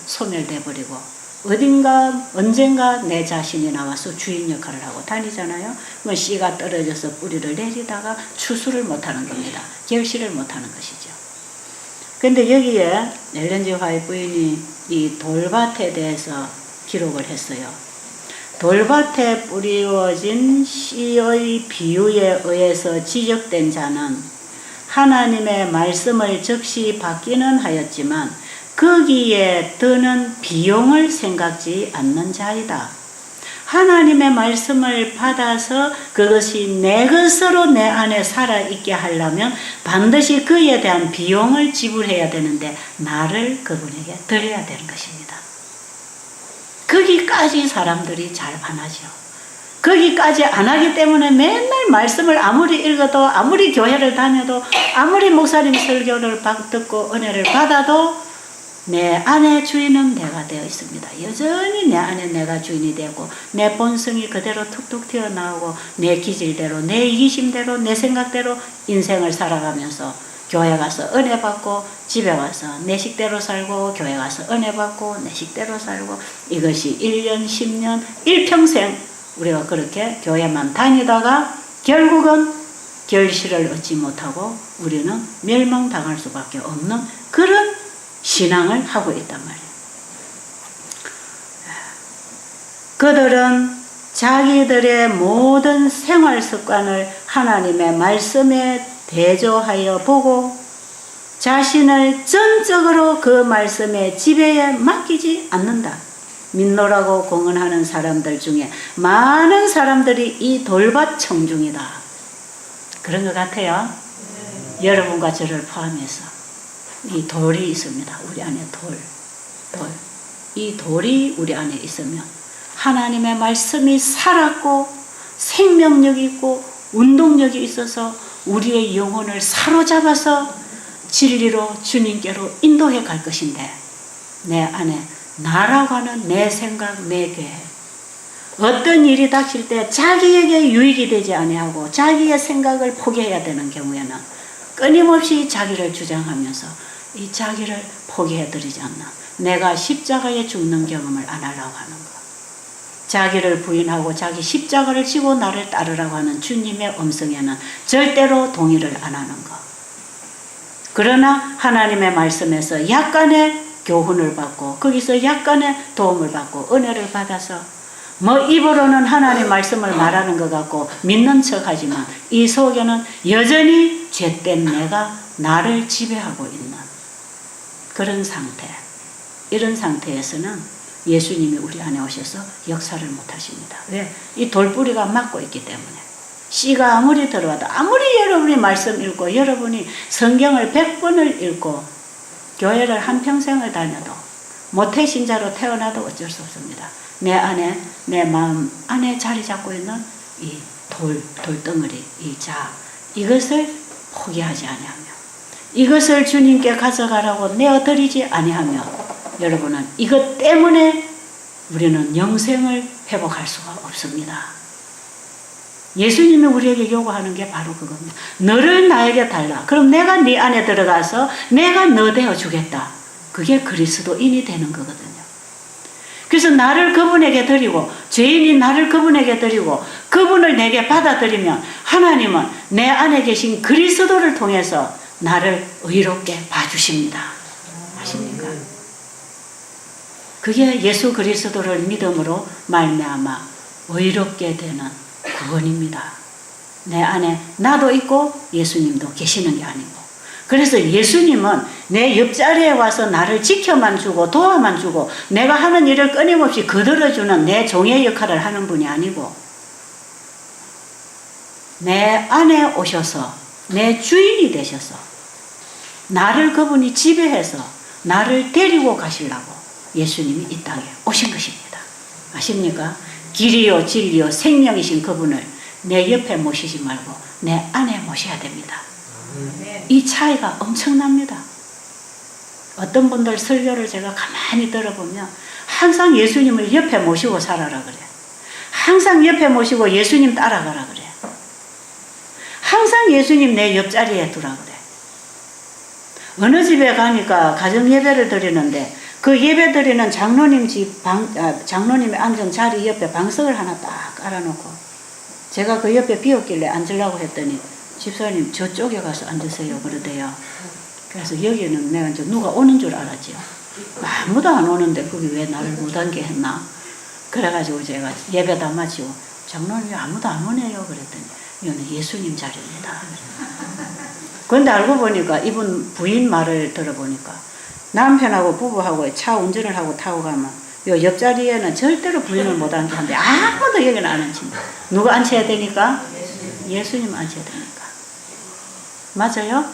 소멸돼 버리고 어딘가 언젠가 내 자신이 나와서 주인 역할을 하고 다니잖아요. 뭐 씨가 떨어져서 뿌리를 내리다가 추수를 못하는 겁니다. 결실을 못하는 것이죠. 근데 여기에 엘렌 G. 화이트 부인이 이 돌밭에 대해서 기록을 했어요. 돌밭에 뿌리워진 씨의 비유에 의해서 지적된 자는 하나님의 말씀을 즉시 받기는 하였지만 거기에 드는 비용을 생각지 않는 자이다. 하나님의 말씀을 받아서 그것이 내 것으로 내 안에 살아있게 하려면 반드시 그에 대한 비용을 지불해야 되는데 나를 그분에게 드려야 되는 것입니다. 거기까지 사람들이 잘 안 하죠. 거기까지 안 하기 때문에 맨날 말씀을 아무리 읽어도 아무리 교회를 다녀도 아무리 목사님 설교를 듣고 은혜를 받아도 내 안에 주인은 내가 되어 있습니다. 여전히 내 안에 내가 주인이 되고 내 본성이 그대로 툭툭 튀어나오고 내 기질대로 내 이기심대로 내 생각대로 인생을 살아가면서 교회 가서 은혜 받고 집에 와서 내 식대로 살고 교회 가서 은혜 받고 내 식대로 살고 이것이 1년 10년 일평생 우리가 그렇게 교회만 다니다가 결국은 결실을 얻지 못하고 우리는 멸망당할 수밖에 없는 그런 신앙을 하고 있단 말이에요. 그들은 자기들의 모든 생활 습관을 하나님의 말씀에 대조하여 보고 자신을 전적으로 그 말씀의 지배에 맡기지 않는다. 믿노라고 공언하는 사람들 중에 많은 사람들이 이 돌밭 청중이다. 그런 것 같아요. 여러분과 저를 포함해서 이 돌이 있습니다. 우리 안에 돌. 이 돌이 우리 안에 있으면 하나님의 말씀이 살았고 생명력이 있고 운동력이 있어서 우리의 영혼을 사로잡아서 진리로 주님께로 인도해 갈 것인데 내 안에 나라고 하는 내 생각, 내 계획 어떤 일이 닥칠 때 자기에게 유익이 되지 아니하고 자기의 생각을 포기해야 되는 경우에는 끊임없이 자기를 주장하면서 이 자기를 포기해드리지 않나. 내가 십자가에 죽는 경험을 안 하려고 하는 것. 자기를 부인하고 자기 십자가를 지고 나를 따르라고 하는 주님의 음성에는 절대로 동의를 안 하는 것. 그러나 하나님의 말씀에서 약간의 교훈을 받고 거기서 약간의 도움을 받고 은혜를 받아서 뭐 입으로는 하나님 말씀을 말하는 것 같고 믿는 척하지만 이 속에는 여전히 죄된 내가 나를 지배하고 있는 그런 상태. 이런 상태에서는 예수님이 우리 안에 오셔서 역사를 못하십니다. 왜? 이 돌뿌리가 막고 있기 때문에. 씨가 아무리 들어와도 아무리 여러분이 말씀 읽고 여러분이 성경을 100번을 읽고 교회를 한평생을 다녀도 모태신자로 태어나도 어쩔 수 없습니다. 내 안에 내 마음 안에 자리 잡고 있는 이 돌덩어리 이 자 이것을 포기하지 아니하며 이것을 주님께 가져가라고 내어드리지 아니하며 여러분은 이것 때문에 우리는 영생을 회복할 수가 없습니다. 예수님이 우리에게 요구하는 게 바로 그겁니다. 너를 나에게 달라. 그럼 내가 네 안에 들어가서 내가 너 되어 주겠다. 그게 그리스도인이 되는 거거든요. 그래서 나를 그분에게 드리고 죄인이 나를 그분에게 드리고 그분을 내게 받아들이면 하나님은 내 안에 계신 그리스도를 통해서 나를 의롭게 봐주십니다. 아십니까? 그게 예수 그리스도를 믿음으로 말미암아 의롭게 되는 구원입니다. 내 안에 나도 있고 예수님도 계시는 게 아니고 그래서 예수님은 내 옆자리에 와서 나를 지켜만 주고 도와만 주고 내가 하는 일을 끊임없이 거들어주는 내 종의 역할을 하는 분이 아니고 내 안에 오셔서 내 주인이 되셔서 나를 그분이 지배해서 나를 데리고 가시려고 예수님이 이 땅에 오신 것입니다. 아십니까? 길이요 진리요 생명이신 그분을 내 옆에 모시지 말고 내 안에 모셔야 됩니다. 이 차이가 엄청납니다. 어떤 분들 설교를 제가 가만히 들어보면 항상 예수님을 옆에 모시고 살아라 그래. 항상 옆에 모시고 예수님 따라가라 그래. 항상 예수님 내 옆자리에 두라 그래. 어느 집에 가니까 가정 예배를 드리는데 그 예배 드리는 장로님 장로님이 앉은 자리 옆에 방석을 하나 딱 깔아놓고 제가 그 옆에 비었길래 앉으려고 했더니 집사님 저쪽에 가서 앉으세요 그러대요. 그래서 여기는 내가 이제 누가 오는 줄 알았죠. 아무도 안 오는데 거기 왜 나를 못 앉게 했나. 그래가지고 제가 예배 다 마치고 장로님이 아무도 안 오네요 그랬더니 이거는 예수님 자리입니다. 그런데 알고 보니까 이분 부인 말을 들어보니까 남편하고 부부하고 차 운전을 하고 타고 가면 요 옆자리에는 절대로 부인을 못 앉게 아무도 여기는 안 앉힌다. 누가 앉혀야 되니까? 예수님 앉혀야 되니까. 맞아요?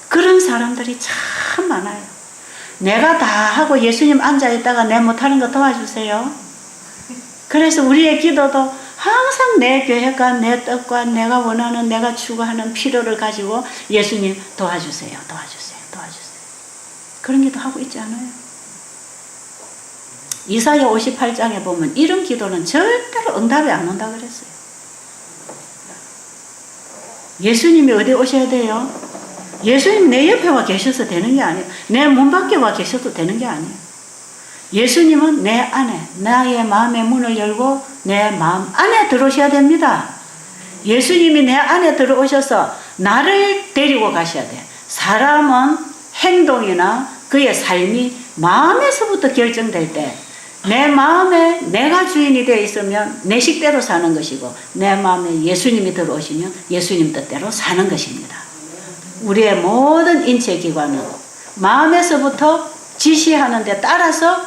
그런 사람들이 참 많아요. 내가 다 하고 예수님 앉아있다가 내 못하는 거 도와주세요. 그래서 우리의 기도도 항상 내 계획과 내 뜻과 내가 원하는 내가 추구하는 필요를 가지고 예수님 도와주세요. 도와주세요. 도와주세요. 그런 기도 하고 있지 않아요? 이사야 58장에 보면 이런 기도는 절대로 응답이 안 온다 그랬어요. 예수님이 어디 오셔야 돼요? 예수님 내 옆에 와 계셔서 되는 게 아니에요. 내 문 밖에 와 계셔도 되는 게 아니에요. 예수님은 내 안에, 나의 마음의 문을 열고 내 마음 안에 들어오셔야 됩니다. 예수님이 내 안에 들어오셔서 나를 데리고 가셔야 돼요. 사람은 행동이나 그의 삶이 마음에서부터 결정될 때 내 마음에 내가 주인이 되어 있으면 내 식대로 사는 것이고 내 마음에 예수님이 들어오시면 예수님 뜻대로 사는 것입니다. 우리의 모든 인체기관은 마음에서부터 지시하는 데 따라서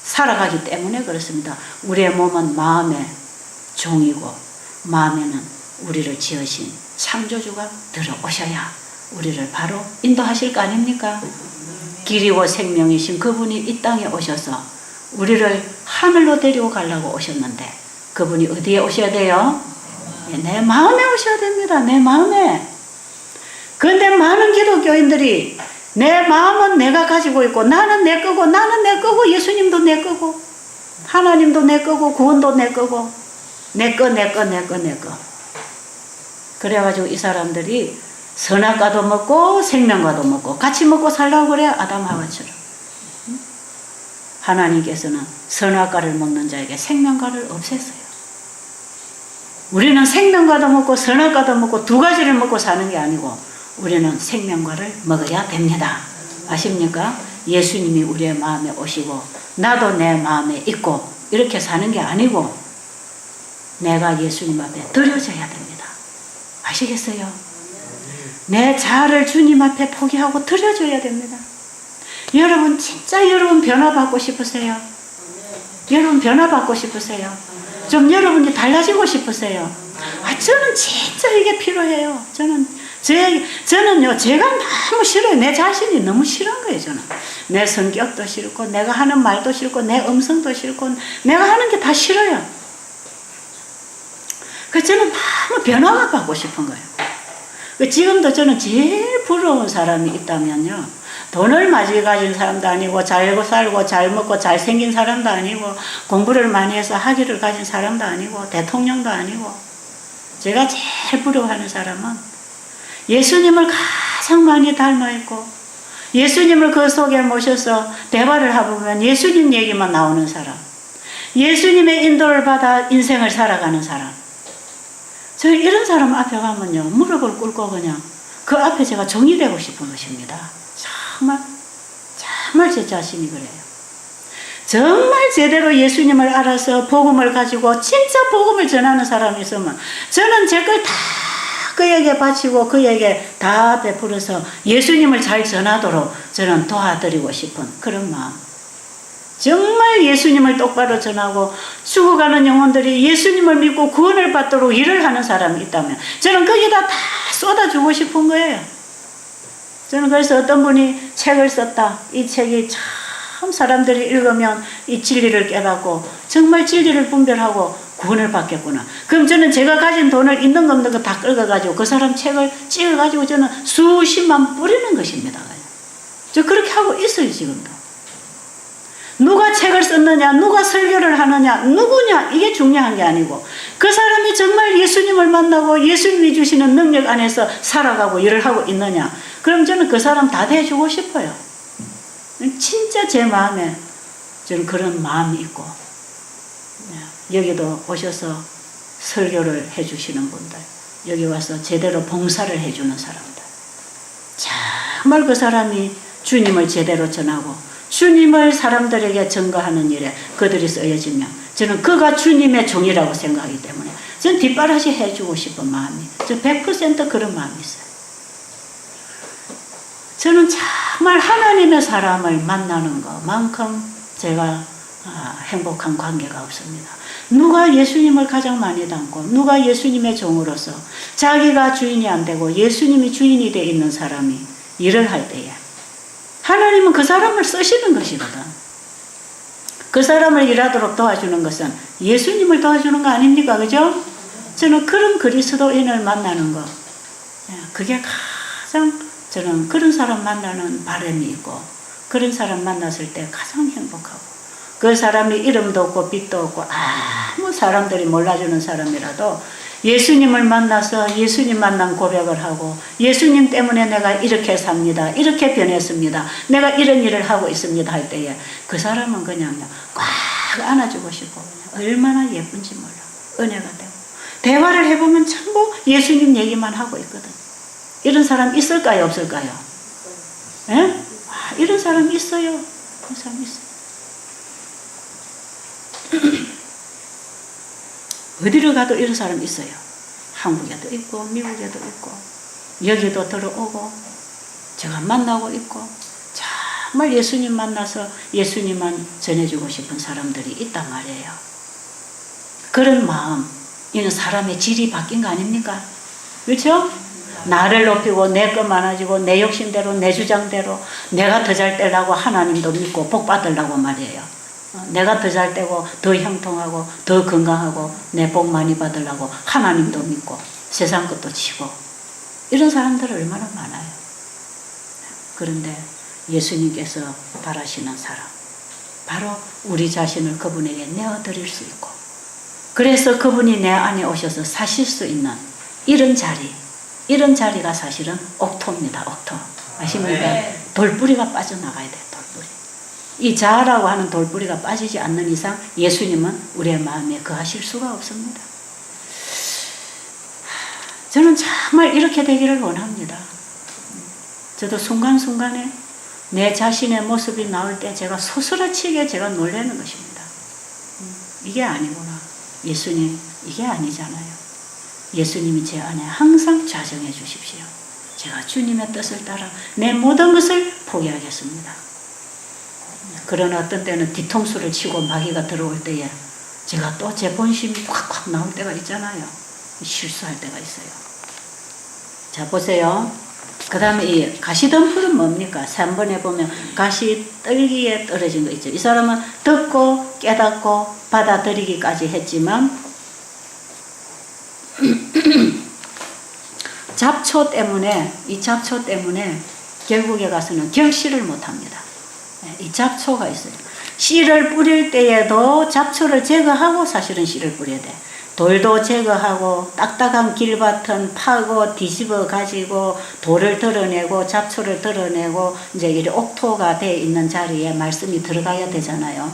살아가기 때문에 그렇습니다. 우리의 몸은 마음의 종이고 마음에는 우리를 지으신 창조주가 들어오셔야 우리를 바로 인도하실 거 아닙니까? 길이고 생명이신 그분이 이 땅에 오셔서 우리를 하늘로 데리고 가려고 오셨는데 그분이 어디에 오셔야 돼요? 내 마음에 오셔야 됩니다. 내 마음에. 그런데 많은 기독교인들이 내 마음은 내가 가지고 있고 나는 내 거고 나는 내 거고 예수님도 내 거고 하나님도 내 거고 구원도 내 거고 내 거 내 거 내 거 내 거. 그래가지고 이 사람들이 선악과도 먹고 생명과도 먹고 같이 먹고 살라고 그래. 아담 하와처럼. 하나님께서는 선악과를 먹는 자에게 생명과를 없앴어요. 우리는 생명과도 먹고 선악과도 먹고 두 가지를 먹고 사는 게 아니고 우리는 생명과를 먹어야 됩니다. 아십니까? 예수님이 우리의 마음에 오시고 나도 내 마음에 있고 이렇게 사는 게 아니고 내가 예수님 앞에 드려져야 됩니다. 아시겠어요? 내 자아를 주님 앞에 포기하고 드려줘야 됩니다. 여러분 진짜 여러분 변화받고 싶으세요? 여러분 변화받고 싶으세요? 좀 여러분이 달라지고 싶으세요? 저는 진짜 이게 필요해요. 저는요, 제가 너무 싫어요. 내 자신이 너무 싫은 거예요, 저는. 내 성격도 싫고, 내가 하는 말도 싫고, 내 음성도 싫고, 내가 하는 게 다 싫어요. 그래서 저는 너무 변화가 받고 싶은 거예요. 지금도 저는 제일 부러운 사람이 있다면요. 돈을 많이 가진 사람도 아니고, 잘 살고, 잘 먹고, 잘생긴 사람도 아니고, 공부를 많이 해서 학위를 가진 사람도 아니고, 대통령도 아니고, 제가 제일 부러워하는 사람은 예수님을 가장 많이 닮아있고 예수님을 그 속에 모셔서 대화를 해보면 예수님 얘기만 나오는 사람, 예수님의 인도를 받아 인생을 살아가는 사람. 저 이런 사람 앞에 가면요 무릎을 꿇고 그냥 그 앞에 제가 정이 되고 싶은 것입니다. 정말 제 자신이 그래요. 정말 제대로 예수님을 알아서 복음을 가지고 진짜 복음을 전하는 사람이 있으면 저는 제 걸 다 그에게 바치고 그에게 다 베풀어서 예수님을 잘 전하도록 저는 도와드리고 싶은 그런 마음. 정말 예수님을 똑바로 전하고 죽어가는 영혼들이 예수님을 믿고 구원을 받도록 일을 하는 사람이 있다면 저는 거기다 다 쏟아주고 싶은 거예요. 저는 그래서 어떤 분이 책을 썼다. 이 책이 참 사람들이 읽으면 이 진리를 깨닫고 정말 진리를 분별하고 구원을 받겠구나. 그럼 저는 제가 가진 돈을 있는 거 없는 거 다 긁어가지고 그 사람 책을 찍어가지고 저는 수십만 뿌리는 것입니다. 저 그렇게 하고 있어요 지금도. 누가 책을 썼느냐, 누가 설교를 하느냐, 누구냐 이게 중요한 게 아니고 그 사람이 정말 예수님을 만나고 예수님이 주시는 능력 안에서 살아가고 일을 하고 있느냐. 그럼 저는 그 사람 다 대해주고 싶어요. 진짜 제 마음에 저는 그런 마음이 있고 여기도 오셔서 설교를 해주시는 분들, 여기 와서 제대로 봉사를 해주는 사람들, 정말 그 사람이 주님을 제대로 전하고 주님을 사람들에게 증거하는 일에 그들이 쓰여지면 저는 그가 주님의 종이라고 생각하기 때문에 저는 뒷바라지 해주고 싶은 마음이, 저 100% 그런 마음이 있어요. 저는 정말 하나님의 사람을 만나는 것만큼 제가 행복한 관계가 없습니다. 누가 예수님을 가장 많이 닮고 누가 예수님의 종으로서 자기가 주인이 안 되고 예수님이 주인이 되어 있는 사람이 일을 할 때에 하나님은 그 사람을 쓰시는 것이거든. 그 사람을 일하도록 도와주는 것은 예수님을 도와주는 거 아닙니까? 그죠? 저는 그런 그리스도인을 만나는 것, 그게 가장 저는 그런 사람 만나는 바람이 있고 그런 사람 만났을 때 가장 행복하고 그 사람이 이름도 없고 빛도 없고 아무 사람들이 몰라주는 사람이라도 예수님을 만나서 예수님 만난 고백을 하고 예수님 때문에 내가 이렇게 삽니다. 이렇게 변했습니다. 내가 이런 일을 하고 있습니다 할 때에 그 사람은 그냥 꽉 안아주고 싶고 얼마나 예쁜지 몰라. 은혜가 되고 대화를 해보면 전부 예수님 얘기만 하고 있거든. 이런 사람 있을까요? 없을까요? 예? 이런 사람 있어요. 그런 사람 있어요. 어디로 가도 이런 사람 있어요. 한국에도 있고 미국에도 있고 여기도 들어오고 제가 만나고 있고 정말 예수님 만나서 예수님만 전해주고 싶은 사람들이 있단 말이에요. 그런 마음, 이는 사람의 질이 바뀐 거 아닙니까? 그렇죠? 나를 높이고 내 것 많아지고 내 욕심대로 내 주장대로 내가 더 잘 되려고 하나님도 믿고 복 받으려고 말이에요. 내가 더 잘 되고 더 형통하고 더 건강하고 내 복 많이 받으려고 하나님도 믿고 세상 것도 치고 이런 사람들 얼마나 많아요. 그런데 예수님께서 바라시는 사람 바로 우리 자신을 그분에게 내어드릴 수 있고 그래서 그분이 내 안에 오셔서 사실 수 있는 이런 자리가 사실은 옥토입니다. 옥토. 아십니까? 돌뿌리가 빠져나가야 돼. 돌뿌리. 이 자아라고 하는 돌뿌리가 빠지지 않는 이상 예수님은 우리의 마음에 거하실 수가 없습니다. 저는 정말 이렇게 되기를 원합니다. 저도 순간순간에 내 자신의 모습이 나올 때 제가 소스라치게 제가 놀라는 것입니다. 이게 아니구나. 예수님, 이게 아니잖아요. 예수님이 제 안에 항상 좌정해 주십시오. 제가 주님의 뜻을 따라 내 모든 것을 포기하겠습니다. 그러나 어떤 때는 뒤통수를 치고 마귀가 들어올 때에 제가 또 제 본심이 콱콱 나올 때가 있잖아요. 실수할 때가 있어요. 자, 보세요. 그 다음에 이 가시덤불은 뭡니까? 3번에 보면 가시 떨기에 떨어진 거 있죠. 이 사람은 듣고 깨닫고 받아들이기까지 했지만 이 잡초 때문에 결국에 가서는 결실을 못합니다. 이 잡초가 있어요. 씨를 뿌릴 때에도 잡초를 제거하고 사실은 씨를 뿌려야 돼. 돌도 제거하고 딱딱한 길밭은 파고 뒤집어 가지고 돌을 드러내고 잡초를 드러내고 이제 이 옥토가 되어 있는 자리에 말씀이 들어가야 되잖아요.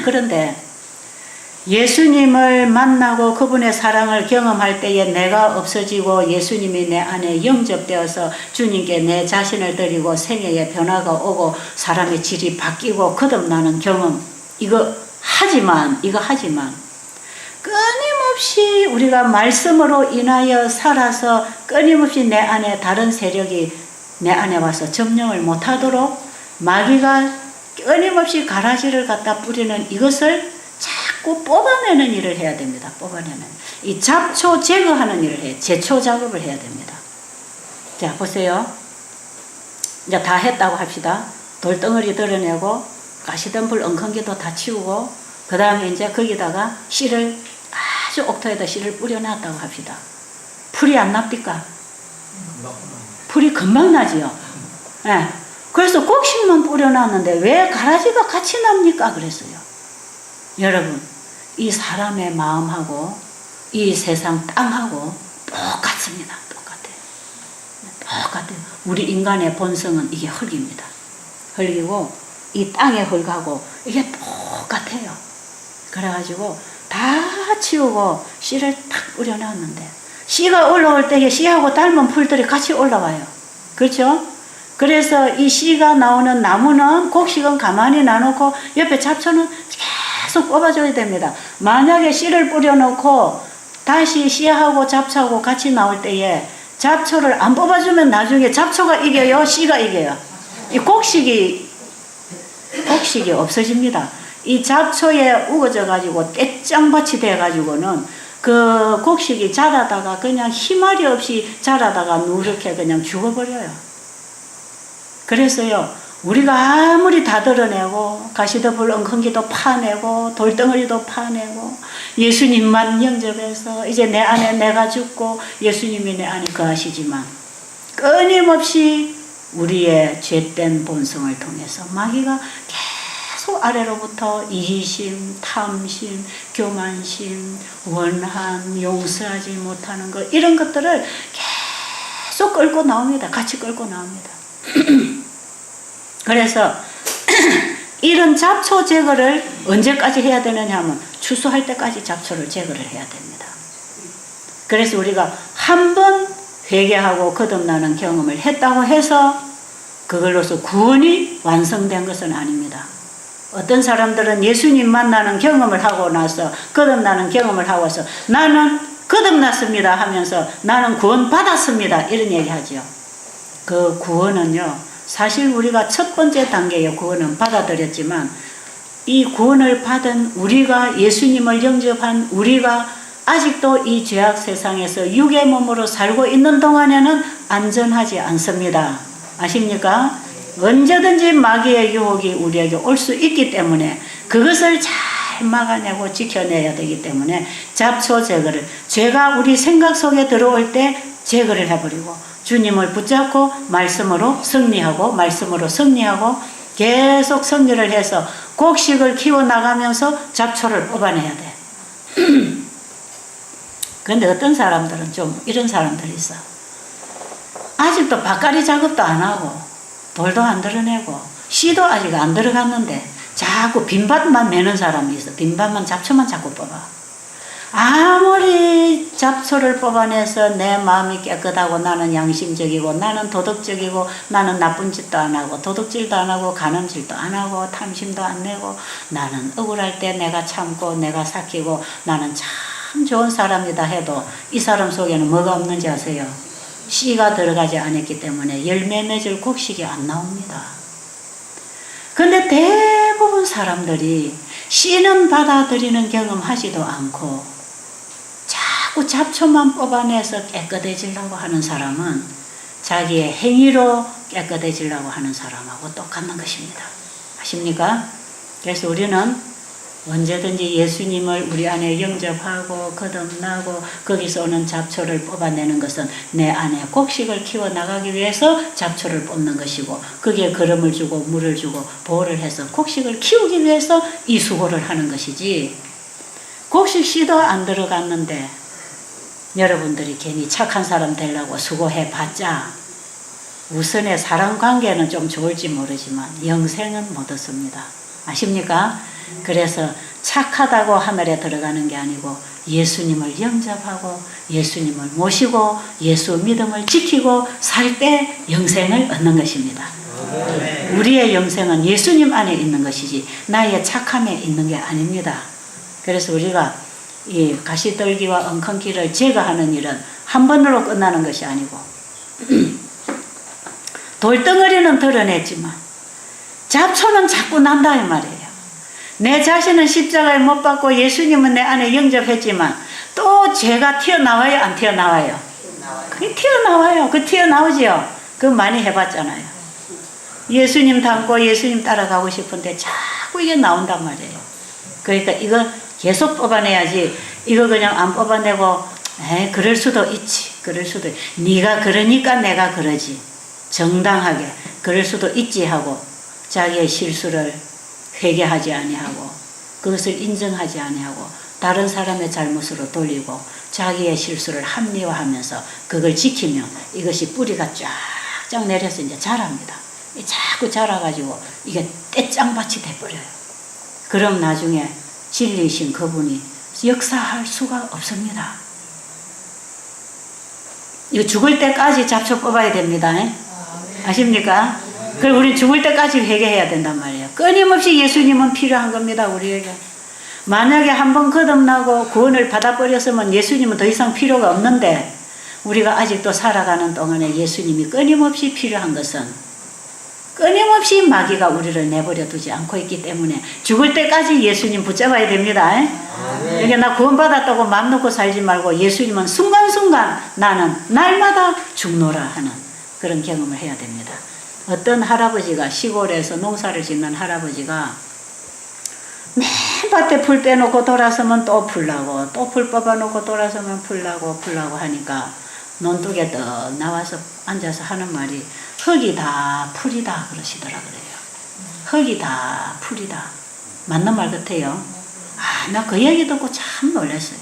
그런데 예수님을 만나고 그분의 사랑을 경험할 때에 내가 없어지고 예수님이 내 안에 영접되어서 주님께 내 자신을 드리고 생애의 변화가 오고 사람의 질이 바뀌고 거듭나는 경험 이거 하지만 끊임없이 우리가 말씀으로 인하여 살아서 끊임없이 내 안에 다른 세력이 내 안에 와서 점령을 못하도록 마귀가 끊임없이 가라지를 갖다 뿌리는 이것을 자꾸 뽑아내는 일을 해야 됩니다. 뽑아내는 이 잡초 제거하는 일을 해요. 제초 작업을 해야 됩니다. 자, 보세요. 이제 다 했다고 합시다. 돌덩어리 드러내고 가시덤불 엉겅기도 다 치우고 그 다음에 이제 거기다가 씨를 아주 옥토에다 씨를 뿌려놨다고 합시다. 풀이 안 납니까? 풀이 금방 나지요. 네. 그래서 꼭씩만 뿌려놨는데 왜 가라지가 같이 납니까? 그랬어요. 여러분, 이 사람의 마음하고 이 세상 땅하고 똑같습니다. 똑같아요. 우리 인간의 본성은 이게 흙입니다. 흙이고 이 땅의 흙하고 이게 똑같아요. 그래가지고 다 치우고 씨를 탁 뿌려놨는데 씨가 올라올 때에 씨하고 닮은 풀들이 같이 올라와요. 그렇죠? 그래서 이 씨가 나오는 나무는 곡식은 가만히 놔놓고 옆에 잡초는 계속 뽑아줘야 됩니다. 만약에 씨를 뿌려놓고 다시 씨하고 잡초하고 같이 나올 때에 잡초를 안 뽑아주면 나중에 잡초가 이겨요, 씨가 이겨요. 이 곡식이 없어집니다. 이 잡초에 우거져 가지고 떼짱밭이 돼 가지고는 그 곡식이 자라다가 그냥 희말이 없이 자라다가 누렇게 그냥 죽어버려요. 그래서요, 우리가 아무리 다 드러내고 가시더불 엉겅기도 파내고 돌덩어리도 파내고 예수님만 영접해서 이제 내 안에 내가 죽고 예수님이 내 안에 거하시지만 끊임없이 우리의 죄된 본성을 통해서 마귀가 계속 아래로부터 이기심, 탐심, 교만심, 원한, 용서하지 못하는 것, 이런 것들을 계속 끌고 나옵니다. 같이 끌고 나옵니다. 그래서 이런 잡초 제거를 언제까지 해야 되느냐 하면 추수할 때까지 잡초를 제거를 해야 됩니다. 그래서 우리가 한 번 회개하고 거듭나는 경험을 했다고 해서 그걸로서 구원이 완성된 것은 아닙니다. 어떤 사람들은 예수님 만나는 경험을 하고 나서 거듭나는 경험을 하고서 나는 거듭났습니다 하면서 나는 구원 받았습니다 이런 얘기하죠. 그 구원은요, 사실 우리가 첫 번째 단계의 구원은 받아들였지만 이 구원을 받은 우리가, 예수님을 영접한 우리가 아직도 이 죄악 세상에서 육의 몸으로 살고 있는 동안에는 안전하지 않습니다. 아십니까? 언제든지 마귀의 유혹이 우리에게 올 수 있기 때문에 그것을 잘 막아내고 지켜내야 되기 때문에 잡초 제거를, 죄가 우리 생각 속에 들어올 때 제거를 해버리고 주님을 붙잡고 말씀으로 승리하고 말씀으로 승리하고 계속 승리를 해서 곡식을 키워나가면서 잡초를 뽑아내야 돼. 그런데 어떤 사람들은 좀 이런 사람들이 있어. 아직도 밭갈이 작업도 안 하고 돌도 안 드러내고 씨도 아직 안 들어갔는데 자꾸 빈밭만 매는 사람이 있어. 빈밭만, 잡초만 자꾸 뽑아. 아무리 잡초를 뽑아내서 내 마음이 깨끗하고 나는 양심적이고 나는 도덕적이고 나는 나쁜 짓도 안 하고 도둑질도 안 하고 간음질도 안 하고 탐심도 안 내고 나는 억울할 때 내가 참고 내가 삭히고 나는 참 좋은 사람이다 해도 이 사람 속에는 뭐가 없는지 아세요? 씨가 들어가지 않았기 때문에 열매 맺을 곡식이 안 나옵니다. 근데 대부분 사람들이 씨는 받아들이는 경험 하지도 않고 자꾸 잡초만 뽑아내서 깨끗해지려고 하는 사람은 자기의 행위로 깨끗해지려고 하는 사람하고 똑같은 것입니다. 아십니까? 그래서 우리는 언제든지 예수님을 우리 안에 영접하고 거듭나고 거기서 오는 잡초를 뽑아내는 것은 내 안에 곡식을 키워나가기 위해서 잡초를 뽑는 것이고 거기에 거름을 주고 물을 주고 보호를 해서 곡식을 키우기 위해서 이 수고를 하는 것이지, 곡식 씨도 안 들어갔는데 여러분들이 괜히 착한 사람 되려고 수고해봤자 우선의 사람관계는 좀 좋을지 모르지만 영생은 못 얻습니다. 아십니까? 그래서 착하다고 하늘에 들어가는 게 아니고 예수님을 영접하고 예수님을 모시고 예수 믿음을 지키고 살 때 영생을 얻는 것입니다. 우리의 영생은 예수님 안에 있는 것이지 나의 착함에 있는 게 아닙니다. 그래서 우리가 이 가시떨기와 엉겅기를 제거하는 일은 한 번으로 끝나는 것이 아니고 돌덩어리는 드러냈지만 잡초는 자꾸 난다 이 말이에요. 내 자신은 십자가에 못 박고 예수님은 내 안에 영접했지만 또 죄가 튀어나와요, 안 튀어나와요? 그게 튀어나와요. 그 튀어나오지요. 그거 많이 해봤잖아요. 예수님 닮고 예수님 따라가고 싶은데 자꾸 이게 나온단 말이에요. 그러니까 이거 계속 뽑아내야지, 이거 그냥 안 뽑아내고 그럴 수도 있지, 그럴 수도 네가 그러니까 내가 그러지, 정당하게 그럴 수도 있지 하고 자기의 실수를 회개하지 아니하고 그것을 인정하지 아니하고 다른 사람의 잘못으로 돌리고 자기의 실수를 합리화하면서 그걸 지키면 이것이 뿌리가 쫙쫙 내려서 이제 자랍니다. 자꾸 자라가지고 이게 떼짱밭이 돼버려요. 그럼 나중에 진리이신 그분이 역사할 수가 없습니다. 이거 죽을 때까지 잡초 뽑아야 됩니다. 아십니까? 그리고 우리 죽을 때까지 회개해야 된단 말이에요. 끊임없이 예수님은 필요한 겁니다, 우리에게. 만약에 한번 거듭나고 구원을 받아버렸으면 예수님은 더 이상 필요가 없는데 우리가 아직도 살아가는 동안에 예수님이 끊임없이 필요한 것은 끊임없이 마귀가 우리를 내버려 두지 않고 있기 때문에 죽을 때까지 예수님 붙잡아야 됩니다. 이게 나 구원받았다고 맘 놓고 살지 말고 예수님은 순간순간 나는 날마다 죽노라 하는 그런 경험을 해야 됩니다. 어떤 할아버지가 시골에서 농사를 짓는 할아버지가 맨 밭에 풀 빼놓고 돌아서면 또 풀나고 또 풀 뽑아놓고 돌아서면 풀나고 하니까 논둑에 떡 나와서 앉아서 하는 말이 흙이 다 풀이다 그러시더라 그래요. 흙이 다 풀이다. 맞는 말 같아요. 나 그 얘기 듣고 참 놀랐어요.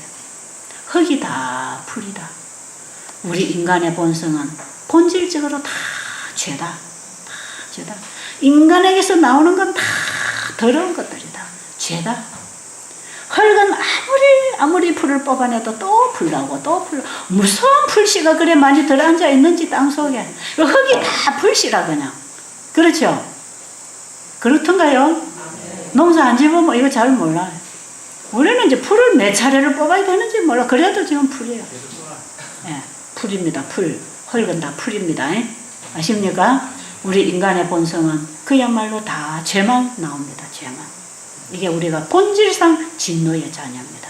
흙이 다 풀이다. 우리 인간의 본성은 본질적으로 다 죄다. 죄다. 인간에게서 나오는 건 다 더러운 것들이다. 죄다. 흙은 아무리 풀을 뽑아내도 또 풀나고 또 풀. 무슨 풀씨가 그래 많이 들어앉아 있는지 땅속에. 흙이 다 풀씨라 그냥. 그렇죠? 그렇던가요? 농사 안 지으면 이거 잘 몰라요. 우리는 이제 풀을 몇 차례를 뽑아야 되는지 몰라. 그래도 지금 풀이에요. 예, 풀입니다. 풀. 흙은 다 풀입니다. 아십니까? 우리 인간의 본성은 그야말로 다 죄만 나옵니다. 죄만. 이게 우리가 본질상 진노의 자녀입니다.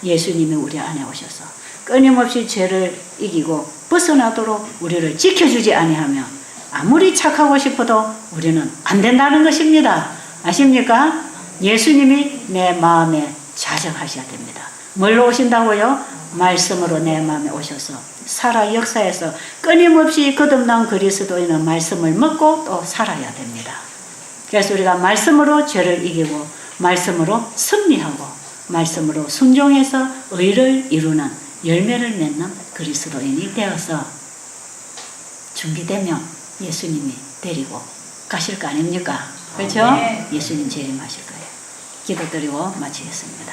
예수님이 우리 안에 오셔서 끊임없이 죄를 이기고 벗어나도록 우리를 지켜주지 아니하면 아무리 착하고 싶어도 우리는 안 된다는 것입니다. 아십니까? 예수님이 내 마음에 자정하셔야 됩니다. 뭘로 오신다고요? 말씀으로 내 마음에 오셔서 살아 역사에서 끊임없이 거듭난 그리스도인은 말씀을 먹고 또 살아야 됩니다. 그래서 우리가 말씀으로 죄를 이기고 말씀으로 승리하고 말씀으로 순종해서 의를 이루는 열매를 맺는 그리스도인이 되어서 준비되면 예수님이 데리고 가실 거 아닙니까? 그렇죠? 예수님 재림하실 거예요. 기도드리고 마치겠습니다.